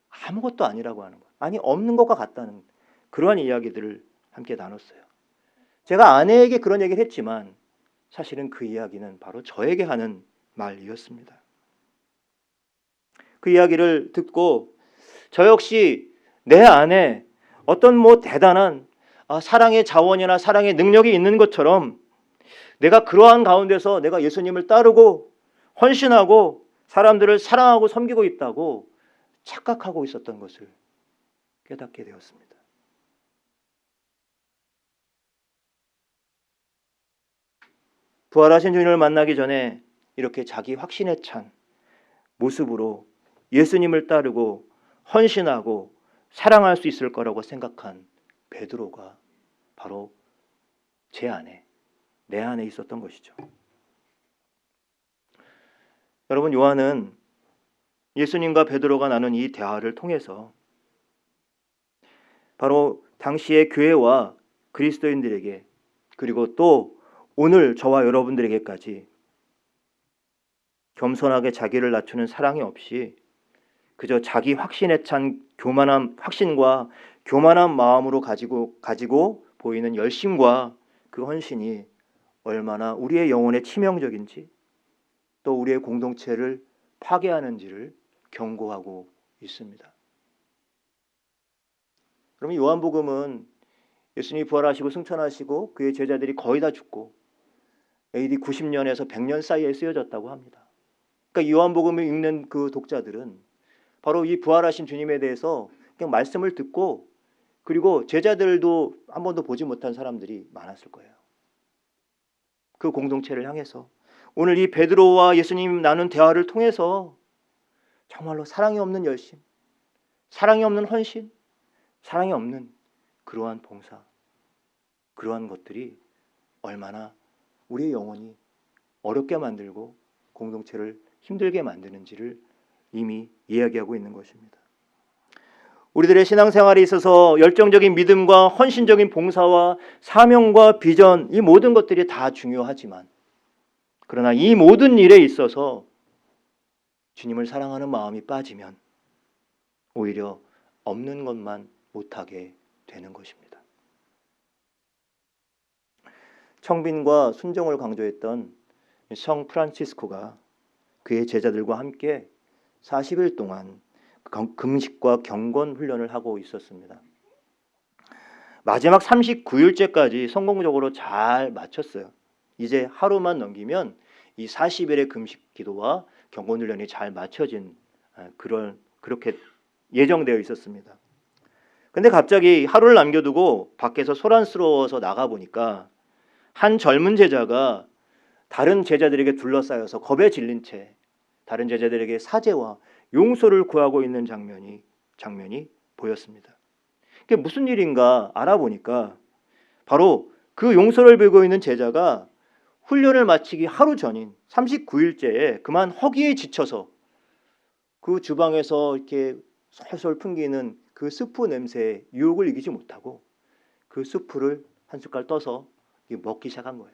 아무것도 아니라고 하는 것, 없는 것과 같다는 그러한 이야기들을 함께 나눴어요. 제가 아내에게 그런 얘기를 했지만 사실은 그 이야기는 바로 저에게 하는 말이었습니다. 그 이야기를 듣고 저 역시 내 안에 어떤 대단한 사랑의 자원이나 사랑의 능력이 있는 것처럼 내가 그러한 가운데서 내가 예수님을 따르고 헌신하고 사람들을 사랑하고 섬기고 있다고 착각하고 있었던 것을 깨닫게 되었습니다. 부활하신 주님을 만나기 전에 이렇게 자기 확신에 찬 모습으로 예수님을 따르고 헌신하고 사랑할 수 있을 거라고 생각한 베드로가 바로 내 안에 있었던 것이죠. 여러분, 요한은 예수님과 베드로가 나눈 이 대화를 통해서 바로 당시의 교회와 그리스도인들에게 그리고 또 오늘 저와 여러분들에게까지 겸손하게 자기를 낮추는 사랑이 없이 그저 자기 확신에 찬 교만한 확신과 교만한 마음으로 가지고 보이는 열심과 그 헌신이 얼마나 우리의 영혼에 치명적인지 또 우리의 공동체를 파괴하는지를 경고하고 있습니다. 그러면 요한복음은 예수님이 부활하시고 승천하시고 그의 제자들이 거의 다 죽고 AD 90년에서 100년 사이에 쓰여졌다고 합니다. 그러니까 요한복음을 읽는 그 독자들은 바로 이 부활하신 주님에 대해서 그냥 말씀을 듣고 그리고 제자들도 한 번도 보지 못한 사람들이 많았을 거예요. 그 공동체를 향해서 오늘 이 베드로와 예수님 나눈 대화를 통해서 정말로 사랑이 없는 열심, 사랑이 없는 헌신, 사랑이 없는 그러한 봉사, 그러한 것들이 얼마나 우리의 영혼이 어렵게 만들고 공동체를 힘들게 만드는지를 이미 이야기하고 있는 것입니다. 우리들의 신앙생활에 있어서 열정적인 믿음과 헌신적인 봉사와 사명과 비전, 이 모든 것들이 다 중요하지만 그러나 이 모든 일에 있어서 주님을 사랑하는 마음이 빠지면 오히려 없는 것만 못하게 되는 것입니다. 청빈과 순종을 강조했던 성 프란치스코가 그의 제자들과 함께 40일 동안 금식과 경건 훈련을 하고 있었습니다. 마지막 39일째까지 성공적으로 잘 마쳤어요. 이제 하루만 넘기면 이 40일의 금식 기도와 경건 훈련이 잘 마쳐진 그렇게 예정되어 있었습니다. 근데 갑자기 하루를 남겨두고 밖에서 소란스러워서 나가보니까 한 젊은 제자가 다른 제자들에게 둘러싸여서 겁에 질린 채 다른 제자들에게 사죄와 용서를 구하고 있는 장면이 보였습니다. 그게 무슨 일인가 알아보니까 바로 그 용서를 빌고 있는 제자가 훈련을 마치기 하루 전인 39일째에 그만 허기에 지쳐서 그 주방에서 이렇게 솔솔 풍기는 그 스프 냄새에 유혹을 이기지 못하고 그 스프를 한 숟갈 떠서 먹기 시작한 거예요.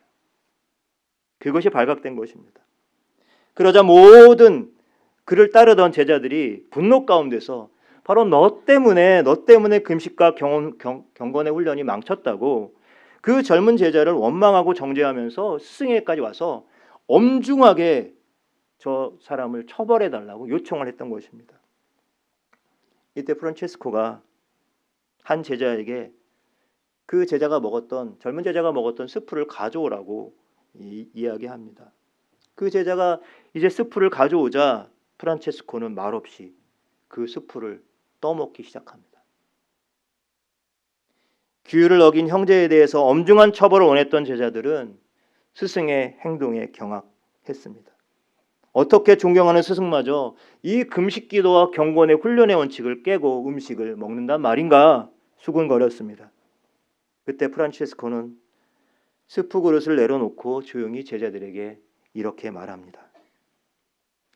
그것이 발각된 것입니다. 그러자 모든 그를 따르던 제자들이 분노 가운데서 바로 너 때문에 금식과 경건의 훈련이 망쳤다고 그 젊은 제자를 원망하고 정죄하면서 스승에게까지 와서 엄중하게 저 사람을 처벌해달라고 요청을 했던 것입니다. 이때 프란체스코가 한 제자에게 그 젊은 제자가 먹었던 스프를 가져오라고 이야기합니다. 그 제자가 이제 스프를 가져오자 프란체스코는 말없이 그 스프를 떠먹기 시작합니다. 규율을 어긴 형제에 대해서 엄중한 처벌을 원했던 제자들은 스승의 행동에 경악했습니다. 어떻게 존경하는 스승마저 이 금식기도와 경건의 훈련의 원칙을 깨고 음식을 먹는단 말인가 수군거렸습니다. 그때 프란체스코는 스프 그릇을 내려놓고 조용히 제자들에게 이렇게 말합니다.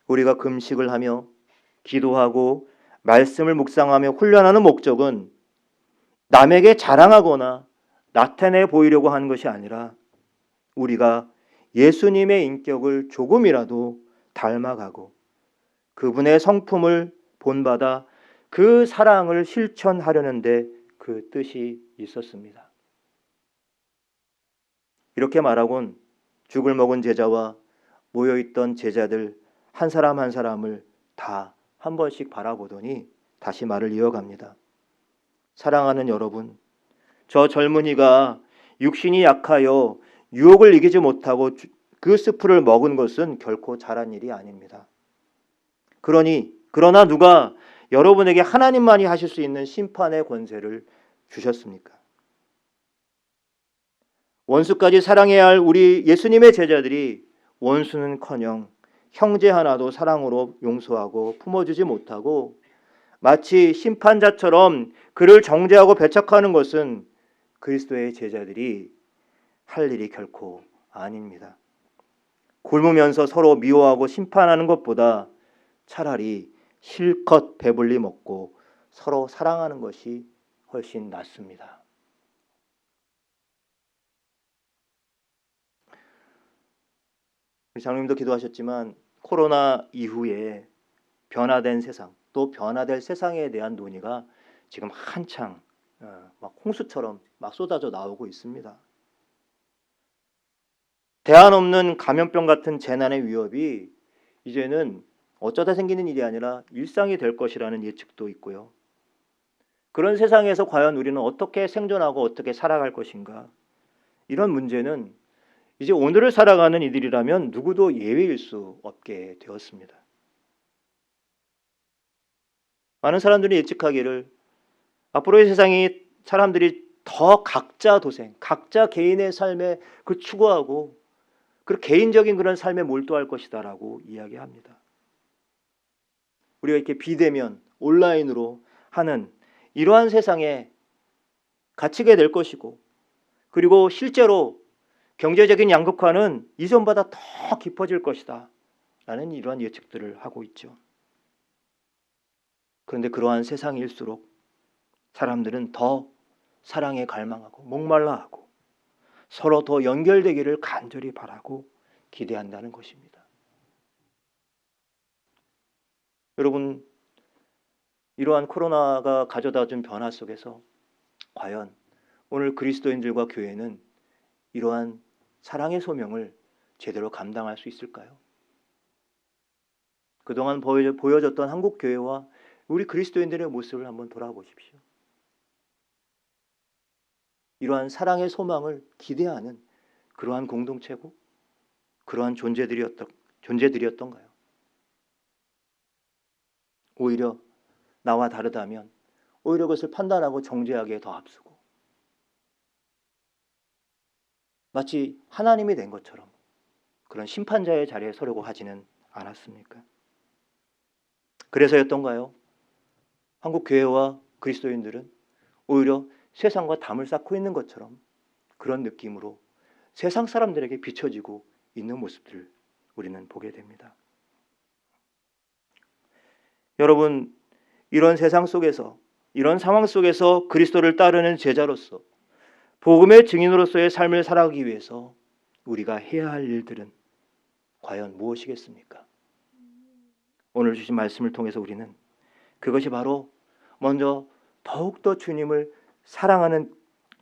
우리가 금식을 하며 기도하고 말씀을 묵상하며 훈련하는 목적은 남에게 자랑하거나 나타내 보이려고 하는 것이 아니라 우리가 예수님의 인격을 조금이라도 닮아가고 그분의 성품을 본받아 그 사랑을 실천하려는 데 그 뜻이 있었습니다. 이렇게 말하곤 죽을 먹은 제자와 모여있던 제자들 한 사람 한 사람을 다 한 번씩 바라보더니 다시 말을 이어갑니다. 사랑하는 여러분, 저 젊은이가 육신이 약하여 유혹을 이기지 못하고 그 스프를 먹은 것은 결코 잘한 일이 아닙니다. 그러나 누가 여러분에게 하나님만이 하실 수 있는 심판의 권세를 주셨습니까? 원수까지 사랑해야 할 우리 예수님의 제자들이 원수는커녕 형제 하나도 사랑으로 용서하고 품어주지 못하고 마치 심판자처럼 그를 정죄하고 배척하는 것은 그리스도의 제자들이 할 일이 결코 아닙니다. 굶으면서 서로 미워하고 심판하는 것보다 차라리 실컷 배불리 먹고 서로 사랑하는 것이 훨씬 낫습니다. 우리 장로님도 기도하셨지만 코로나 이후에 변화된 세상 또 변화될 세상에 대한 논의가 지금 한창 막 홍수처럼 막 쏟아져 나오고 있습니다. 대안 없는 감염병 같은 재난의 위협이 이제는 어쩌다 생기는 일이 아니라 일상이 될 것이라는 예측도 있고요. 그런 세상에서 과연 우리는 어떻게 생존하고 어떻게 살아갈 것인가? 이런 문제는 이제 오늘을 살아가는 이들이라면 누구도 예외일 수 없게 되었습니다. 많은 사람들이 예측하기를 앞으로의 세상이 사람들이 더 각자 도생, 각자 개인의 삶에 그 추구하고 그 개인적인 그런 삶에 몰두할 것이다라고 이야기합니다. 우리가 이렇게 비대면 온라인으로 하는 이러한 세상에 갇히게 될 것이고, 그리고 실제로 경제적인 양극화는 이전보다 더 깊어질 것이다 라는 이러한 예측들을 하고 있죠. 그런데 그러한 세상일수록 사람들은 더 사랑에 갈망하고 목말라하고 서로 더 연결되기를 간절히 바라고 기대한다는 것입니다. 여러분, 이러한 코로나가 가져다준 변화 속에서 과연 오늘 그리스도인들과 교회는 이러한 사랑의 소명을 제대로 감당할 수 있을까요? 그동안 보여줬던 한국 교회와 우리 그리스도인들의 모습을 한번 돌아보십시오. 이러한 사랑의 소망을 기대하는 그러한 공동체고 그러한 존재들이었던가요? 오히려 나와 다르다면 오히려 그것을 판단하고 정죄하기에 더 앞서고 마치 하나님이 된 것처럼 그런 심판자의 자리에 서려고 하지는 않았습니까? 그래서였던가요? 한국 교회와 그리스도인들은 오히려 세상과 담을 쌓고 있는 것처럼 그런 느낌으로 세상 사람들에게 비춰지고 있는 모습들을 우리는 보게 됩니다. 여러분, 이런 세상 속에서, 이런 상황 속에서 그리스도를 따르는 제자로서 복음의 증인으로서의 삶을 살아가기 위해서 우리가 해야 할 일들은 과연 무엇이겠습니까? 오늘 주신 말씀을 통해서 우리는 그것이 바로 먼저 더욱더 주님을 사랑하는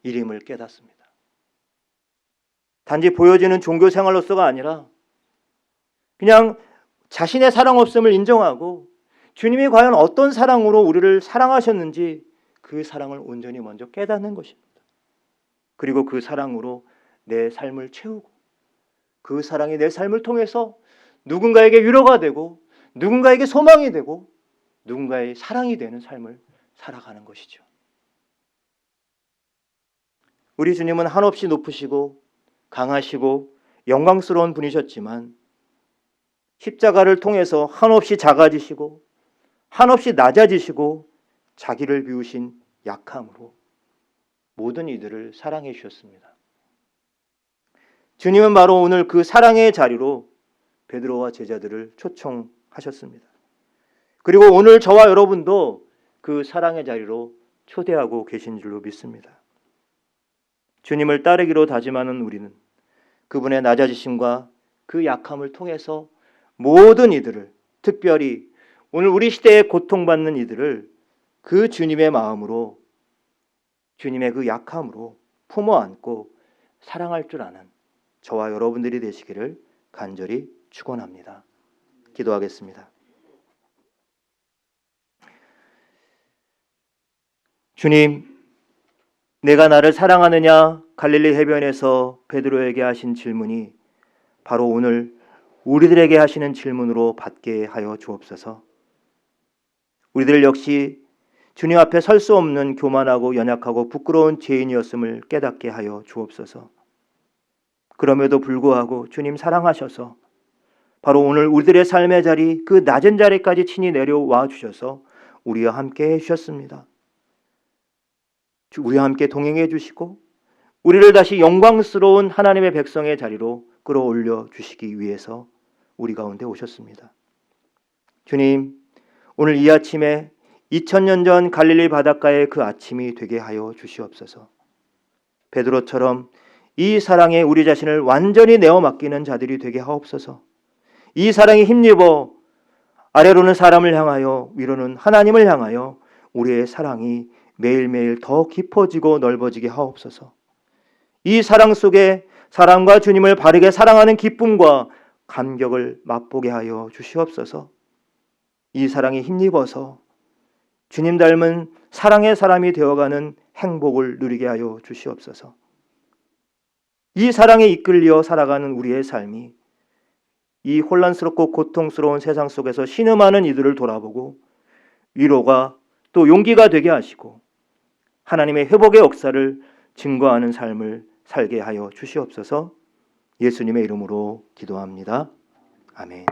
일임을 깨닫습니다. 단지 보여지는 종교 생활로서가 아니라 그냥 자신의 사랑 없음을 인정하고 주님이 과연 어떤 사랑으로 우리를 사랑하셨는지 그 사랑을 온전히 먼저 깨닫는 것입니다. 그리고 그 사랑으로 내 삶을 채우고 그 사랑이 내 삶을 통해서 누군가에게 위로가 되고 누군가에게 소망이 되고 누군가의 사랑이 되는 삶을 살아가는 것이죠. 우리 주님은 한없이 높으시고 강하시고 영광스러운 분이셨지만 십자가를 통해서 한없이 작아지시고 한없이 낮아지시고 자기를 비우신 약함으로 모든 이들을 사랑해 주셨습니다. 주님은 바로 오늘 그 사랑의 자리로 베드로와 제자들을 초청하셨습니다. 그리고 오늘 저와 여러분도 그 사랑의 자리로 초대하고 계신 줄로 믿습니다. 주님을 따르기로 다짐하는 우리는 그분의 낮아지심과 그 약함을 통해서 모든 이들을, 특별히 오늘 우리 시대에 고통받는 이들을 그 주님의 마음으로, 주님의 그 약함으로 품어 안고 사랑할 줄 아는 저와 여러분들이 되시기를 간절히 축원합니다. 기도하겠습니다. 주님, 내가 나를 사랑하느냐? 갈릴리 해변에서 베드로에게 하신 질문이 바로 오늘 우리들에게 하시는 질문으로 받게 하여 주옵소서. 우리들 역시 주님 앞에 설 수 없는 교만하고 연약하고 부끄러운 죄인이었음을 깨닫게 하여 주옵소서. 그럼에도 불구하고 주님 사랑하셔서 바로 오늘 우리들의 삶의 자리, 그 낮은 자리까지 친히 내려와 주셔서 우리와 함께 해주셨습니다. 우리와 함께 동행해 주시고 우리를 다시 영광스러운 하나님의 백성의 자리로 끌어올려 주시기 위해서 우리 가운데 오셨습니다. 주님, 오늘 이 아침에 2000년 전 갈릴리 바닷가의 그 아침이 되게 하여 주시옵소서. 베드로처럼 이 사랑에 우리 자신을 완전히 내어 맡기는 자들이 되게 하옵소서. 이 사랑에 힘입어 아래로는 사람을 향하여 위로는 하나님을 향하여 우리의 사랑이 매일매일 더 깊어지고 넓어지게 하옵소서. 이 사랑 속에 사랑과 주님을 바르게 사랑하는 기쁨과 감격을 맛보게 하여 주시옵소서. 이 사랑에 힘입어서 주님 닮은 사랑의 사람이 되어가는 행복을 누리게 하여 주시옵소서. 이 사랑에 이끌려 살아가는 우리의 삶이 이 혼란스럽고 고통스러운 세상 속에서 신음하는 이들을 돌아보고 위로가 또 용기가 되게 하시고 하나님의 회복의 역사를 증거하는 삶을 살게 하여 주시옵소서. 예수님의 이름으로 기도합니다. 아멘.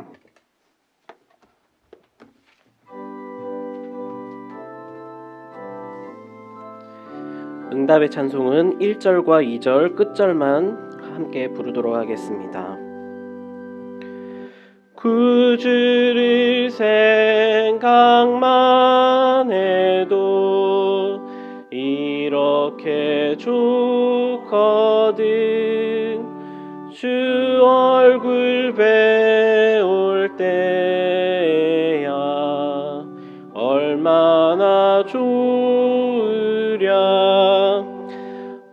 응답의 찬송은 1절과 2절 끝절만 함께 부르도록 하겠습니다. 구주를 생각만 해도 이렇게 좋거든. 주 얼굴 배울 때야 얼마나 좋으랴.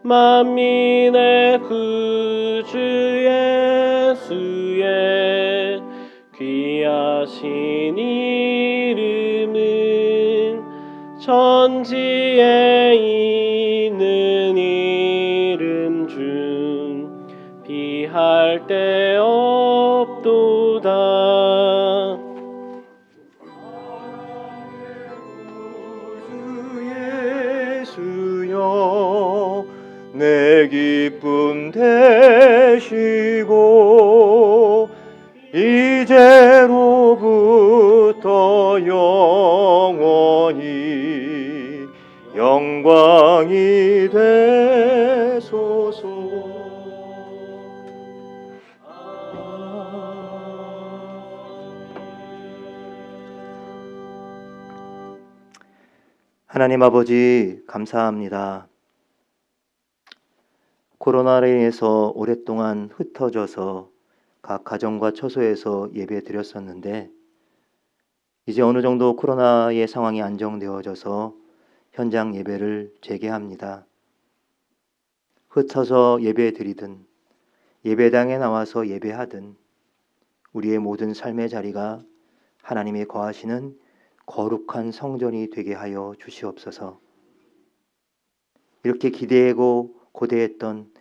만민의 구주 예수의 귀하신 이름은 천지에 있는 이름 중 비할 데 없도다. 예수여 내 기쁨 되시고 이제로부터 영원히 영광이 되소서. 하나님 아버지 감사합니다. 코로나로 인해서 오랫동안 흩어져서 각 가정과 처소에서 예배 드렸었는데 이제 어느 정도 코로나의 상황이 안정되어져서 현장 예배를 재개합니다. 흩어져 예배 드리든 예배당에 나와서 예배하든 우리의 모든 삶의 자리가 하나님이 거하시는 거룩한 성전이 되게 하여 주시옵소서. 이렇게 기대고 고대했던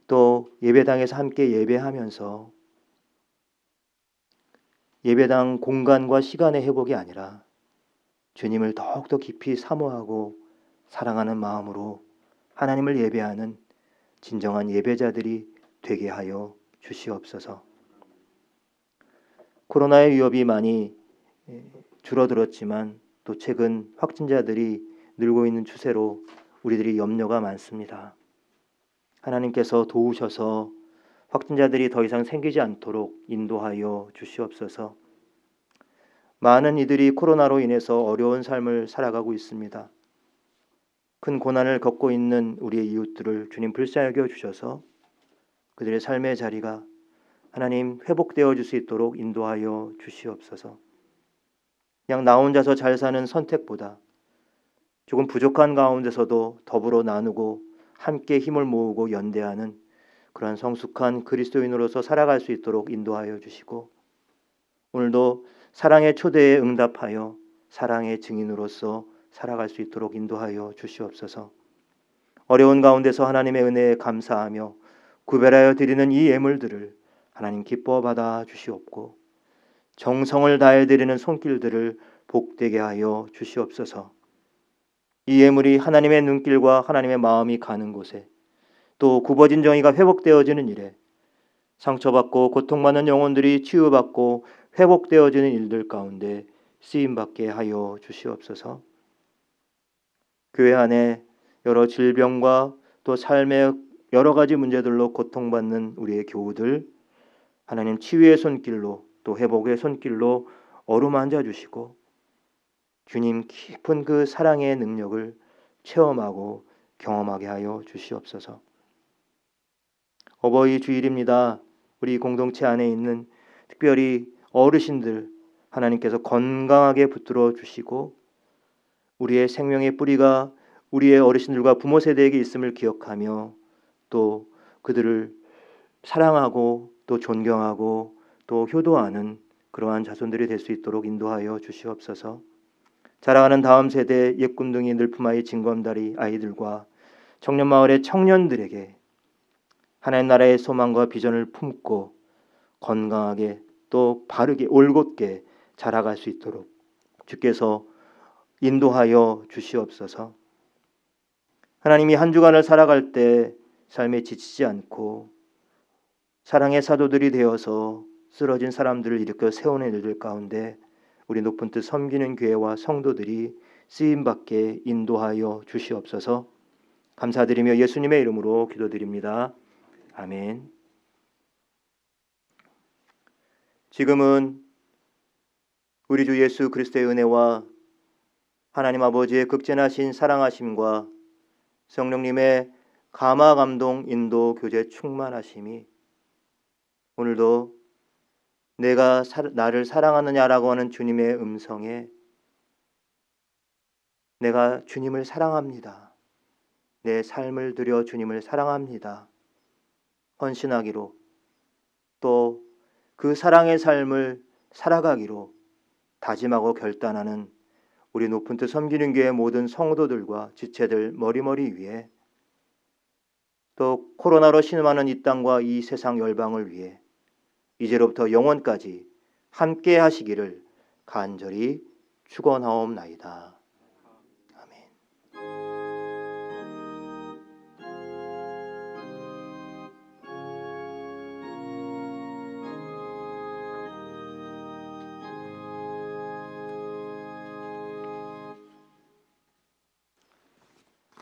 또 예배당에서 함께 예배하면서 예배당 공간과 시간의 회복이 아니라 주님을 더욱더 깊이 사모하고 사랑하는 마음으로 하나님을 예배하는 진정한 예배자들이 되게 하여 주시옵소서. 코로나의 위협이 많이 줄어들었지만 또 최근 확진자들이 늘고 있는 추세로 우리들이 염려가 많습니다. 하나님께서 도우셔서 확진자들이 더 이상 생기지 않도록 인도하여 주시옵소서. 많은 이들이 코로나로 인해서 어려운 삶을 살아가고 있습니다. 큰 고난을 겪고 있는 우리의 이웃들을 주님 불쌍히 여겨 주셔서 그들의 삶의 자리가 하나님 회복되어 줄 수 있도록 인도하여 주시옵소서. 그냥 나 혼자서 잘 사는 선택보다 조금 부족한 가운데서도 더불어 나누고 함께 힘을 모으고 연대하는 그러한 성숙한 그리스도인으로서 살아갈 수 있도록 인도하여 주시고 오늘도 사랑의 초대에 응답하여 사랑의 증인으로서 살아갈 수 있도록 인도하여 주시옵소서. 어려운 가운데서 하나님의 은혜에 감사하며 구별하여 드리는 이 예물들을 하나님 기뻐 받아 주시옵고 정성을 다해 드리는 손길들을 복되게 하여 주시옵소서. 이 예물이 하나님의 눈길과 하나님의 마음이 가는 곳에 또 굽어진 정의가 회복되어지는 일에 상처받고 고통받는 영혼들이 치유받고 회복되어지는 일들 가운데 쓰임받게 하여 주시옵소서. 교회 안에 여러 질병과 또 삶의 여러 가지 문제들로 고통받는 우리의 교우들 하나님 치유의 손길로 또 회복의 손길로 어루만져 주시고 주님 깊은 그 사랑의 능력을 체험하고 경험하게 하여 주시옵소서. 어버이 주일입니다. 우리 공동체 안에 있는 특별히 어르신들 하나님께서 건강하게 붙들어 주시고 우리의 생명의 뿌리가 우리의 어르신들과 부모 세대에게 있음을 기억하며 또 그들을 사랑하고 또 존경하고 또 효도하는 그러한 자손들이 될 수 있도록 인도하여 주시옵소서. 자라가는 다음 세대 옛꿈둥이 늘품아이 징검다리 아이들과 청년마을의 청년들에게 하나님 나라의 소망과 비전을 품고 건강하게 또 바르게 올곧게 자라갈 수 있도록 주께서 인도하여 주시옵소서. 하나님이 한 주간을 살아갈 때 삶에 지치지 않고 사랑의 사도들이 되어서 쓰러진 사람들을 일으켜 세우는 일들 가운데 우리 높은 뜻 섬기는 교회와 성도들이 쓰임받게 인도하여 주시옵소서. 감사드리며 예수님의 이름으로 기도드립니다. 아멘. 지금은 우리 주 예수 그리스도의 은혜와 하나님 아버지의 극진하신 사랑하심과 성령님의 감화 감동 인도 교제 충만하심이 오늘도 내가 나를 사랑하느냐라고 하는 주님의 음성에 내가 주님을 사랑합니다. 내 삶을 들여 주님을 사랑합니다. 헌신하기로 또 그 사랑의 삶을 살아가기로 다짐하고 결단하는 우리 높은 뜻 섬기는 교회 모든 성도들과 지체들 머리머리 위에 또 코로나로 신음하는 이 땅과 이 세상 열방을 위해 이제로부터 영원까지 함께 하시기를 간절히 축원하옵나이다. 아멘.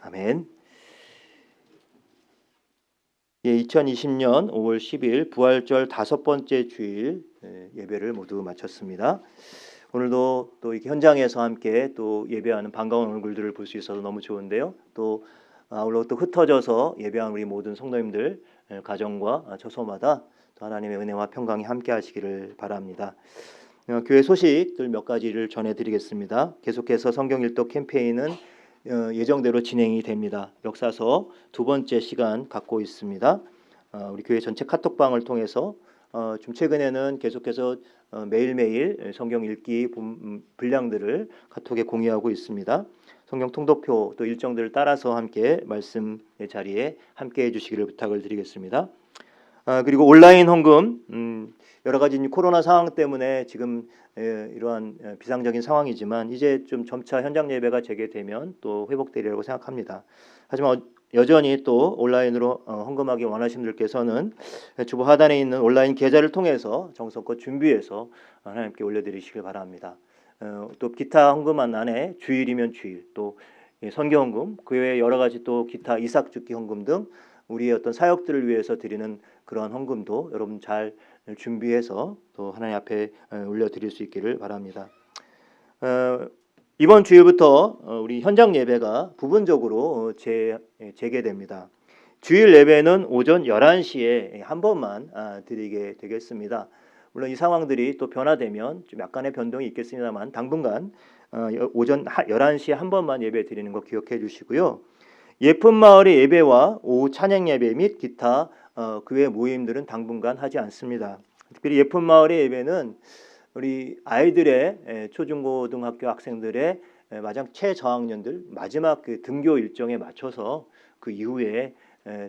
아멘. 예, 2020년 5월 10일 부활절 5번째 주일 예배를 모두 마쳤습니다. 오늘도 또 이렇게 현장에서 함께 또 예배하는 반가운 얼굴들을 볼 수 있어서 너무 좋은데요. 또 아울러 또 흩어져서 예배하는 우리 모든 성도님들 가정과 처소마다 또 하나님의 은혜와 평강이 함께 하시기를 바랍니다. 교회 소식들 몇 가지를 전해드리겠습니다. 계속해서 성경 읽독 캠페인은 예정대로 진행이 됩니다. 역사서 2번째 시간 갖고 있습니다. 우리 교회 전체 카톡방을 통해서 좀 최근에는 계속해서 매일매일 성경 읽기 분량들을 카톡에 공유하고 있습니다. 성경 통독표 또 일정들을 따라서 함께 말씀의 자리에 함께 해주시기를 부탁을 드리겠습니다. 그리고 온라인 헌금 여러 가지 코로나 상황 때문에 지금 이러한 비상적인 상황이지만 이제 좀 점차 현장 예배가 재개되면 또 회복되리라고 생각합니다. 하지만 여전히 또 온라인으로 헌금하기 원하시는 분들께서는 주보 하단에 있는 온라인 계좌를 통해서 정성껏 준비해서 하나님께 올려드리시길 바랍니다. 또 기타 헌금안 안에 주일이면 주일 또 선교 헌금 그 외에 여러 가지 또 기타 이삭죽기 헌금 등 우리의 어떤 사역들을 위해서 드리는 그런 헌금도 여러분 잘 준비해서 또 하나님 앞에 올려드릴 수 있기를 바랍니다. 이번 주일부터 우리 현장 예배가 부분적으로 재개됩니다. 주일 예배는 오전 11시에 한 번만 드리게 되겠습니다. 물론 이 상황들이 또 변화되면 좀 약간의 변동이 있겠습니다만 당분간 오전 11시에 한 번만 예배 드리는 거 기억해 주시고요. 예쁜 마을의 예배와 오후 찬양 예배 및 기타 그 외 모임들은 당분간 하지 않습니다. 특별히 예쁜 마을의 예배는 우리 아이들의 초중고등학교 학생들의 마지막 최저학년들 마지막 그 등교 일정에 맞춰서 그 이후에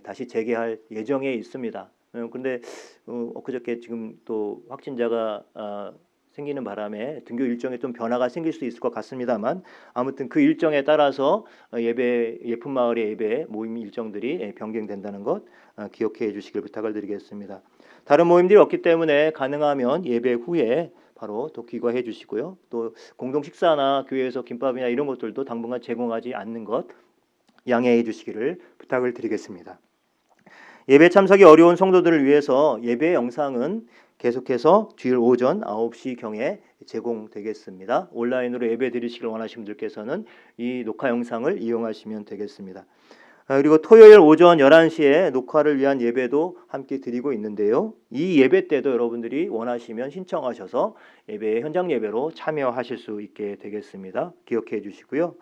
다시 재개할 예정에 있습니다. 그런데 엊그저께 지금 또 확진자가 생기는 바람에 등교 일정에 좀 변화가 생길 수 있을 것 같습니다만 아무튼 그 일정에 따라서 예쁜 마을의 예배 모임 일정들이 변경된다는 것 기억해 주시길 부탁을 드리겠습니다. 다른 모임들이 없기 때문에 가능하면 예배 후에 바로 또 귀가해 주시고요. 또 공동 식사나 교회에서 김밥이나 이런 것들도 당분간 제공하지 않는 것 양해해 주시기를 부탁을 드리겠습니다. 예배 참석이 어려운 성도들을 위해서 예배 영상은 계속해서 주일 오전 9시경에 제공되겠습니다. 온라인으로 예배 드리시길 원하시는 분들께서는 이 녹화 영상을 이용하시면 되겠습니다. 그리고 토요일 오전 11시에 녹화를 위한 예배도 함께 드리고 있는데요. 이 예배 때도 여러분들이 원하시면 신청하셔서 예배 현장 예배로 참여하실 수 있게 되겠습니다. 기억해 주시고요.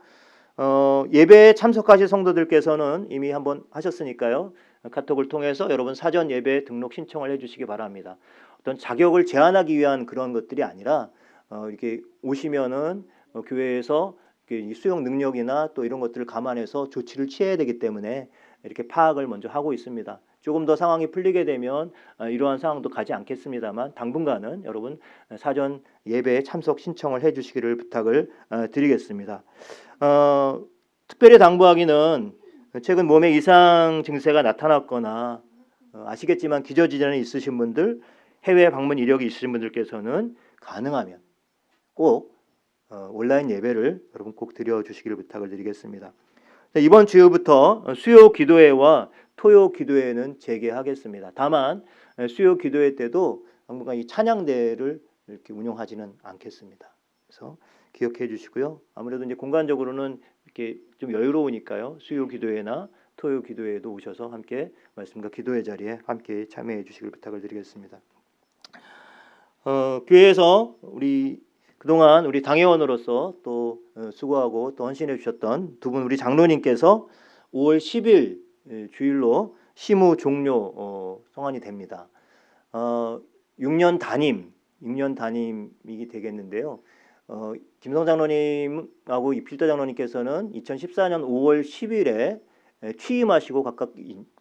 예배에 참석하실 성도들께서는 이미 한번 하셨으니까요. 카톡을 통해서 여러분 사전 예배 등록 신청을 해주시기 바랍니다. 어떤 자격을 제한하기 위한 그런 것들이 아니라 이렇게 오시면은 교회에서 이 수용 능력이나 또 이런 것들을 감안해서 조치를 취해야 되기 때문에 이렇게 파악을 먼저 하고 있습니다. 조금 더 상황이 풀리게 되면 이러한 상황도 가지 않겠습니다만 당분간은 여러분 사전 예배에 참석 신청을 해주시기를 부탁을 드리겠습니다. 특별히 당부하기는 최근 몸에 이상 증세가 나타났거나 아시겠지만 기저질환이 있으신 분들, 해외 방문 이력이 있으신 분들께서는 가능하면 꼭 온라인 예배를 여러분 꼭 드려주시기를 부탁을 드리겠습니다. 이번 주부터 수요 기도회와 토요 기도회는 재개하겠습니다. 다만 수요 기도회 때도 당분간 이 찬양대를 이렇게 운영하지는 않겠습니다. 그래서 기억해 주시고요. 아무래도 이제 공간적으로는 이렇게 좀 여유로우니까요. 수요 기도회나 토요 기도회에도 오셔서 함께 말씀과 기도회 자리에 함께 참여해 주시길 부탁을 드리겠습니다. 교회에서 그동안 우리 당회원으로서 또 수고하고 또 헌신해 주셨던 두 분 우리 장로님께서 5월 10일 주일로 시무 종료 성안이 됩니다. 6년 담임이 되겠는데요. 김성 장로님하고 이필도 장로님께서는 2014년 5월 10일에 취임하시고 각각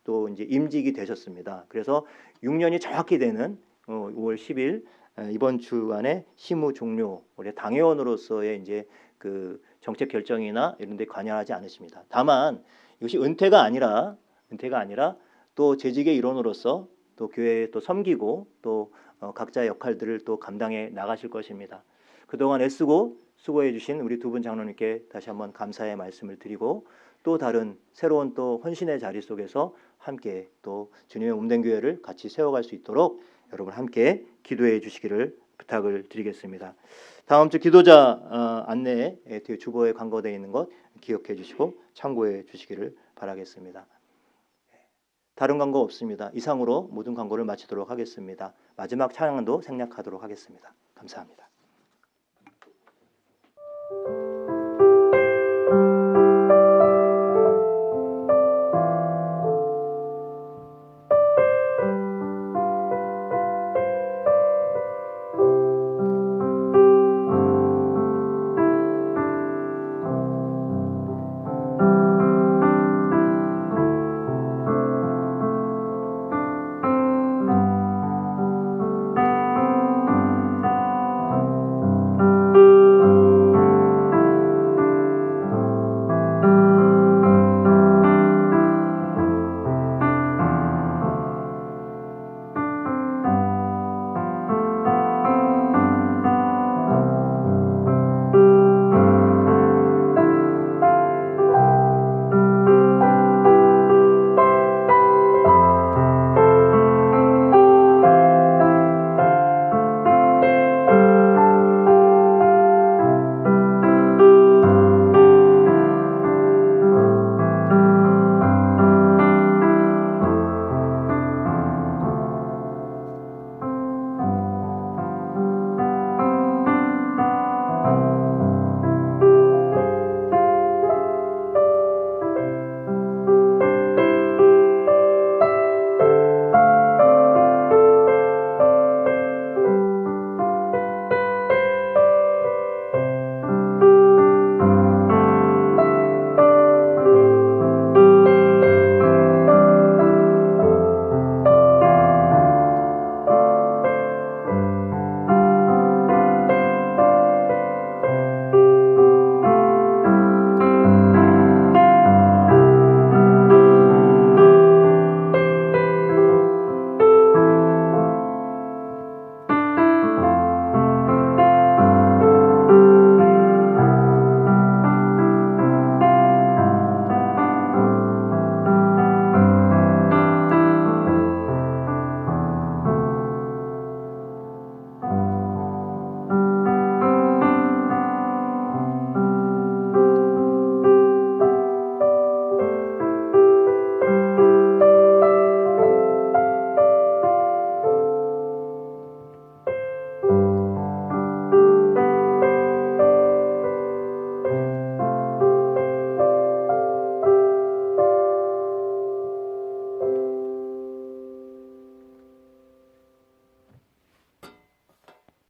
또 이제 임직이 되셨습니다. 그래서 6년이 정확히 되는 5월 10일 이번 주 안에 시무 종료, 우리 당회원으로서의 이제 그 정책 결정이나 이런 데 관여하지 않으십니다. 다만 이것이 은퇴가 아니라 또 재직의 일원으로서 또 교회에 또 섬기고 또 각자의 역할들을 또 감당해 나가실 것입니다. 그동안 애쓰고 수고해 주신 우리 두 분 장로님께 다시 한번 감사의 말씀을 드리고 또 다른 새로운 또 헌신의 자리 속에서 함께 또 주님의 몸된 교회를 같이 세워갈 수 있도록 여러분 함께 기도해 주시기를 부탁을 드리겠습니다. 다음 주 기도자 안내에 뒤에 주보에 광고되어 있는 것 기억해 주시고 참고해 주시기를 바라겠습니다. 다른 광고 없습니다. 이상으로 모든 광고를 마치도록 하겠습니다. 마지막 찬양도 생략하도록 하겠습니다. 감사합니다.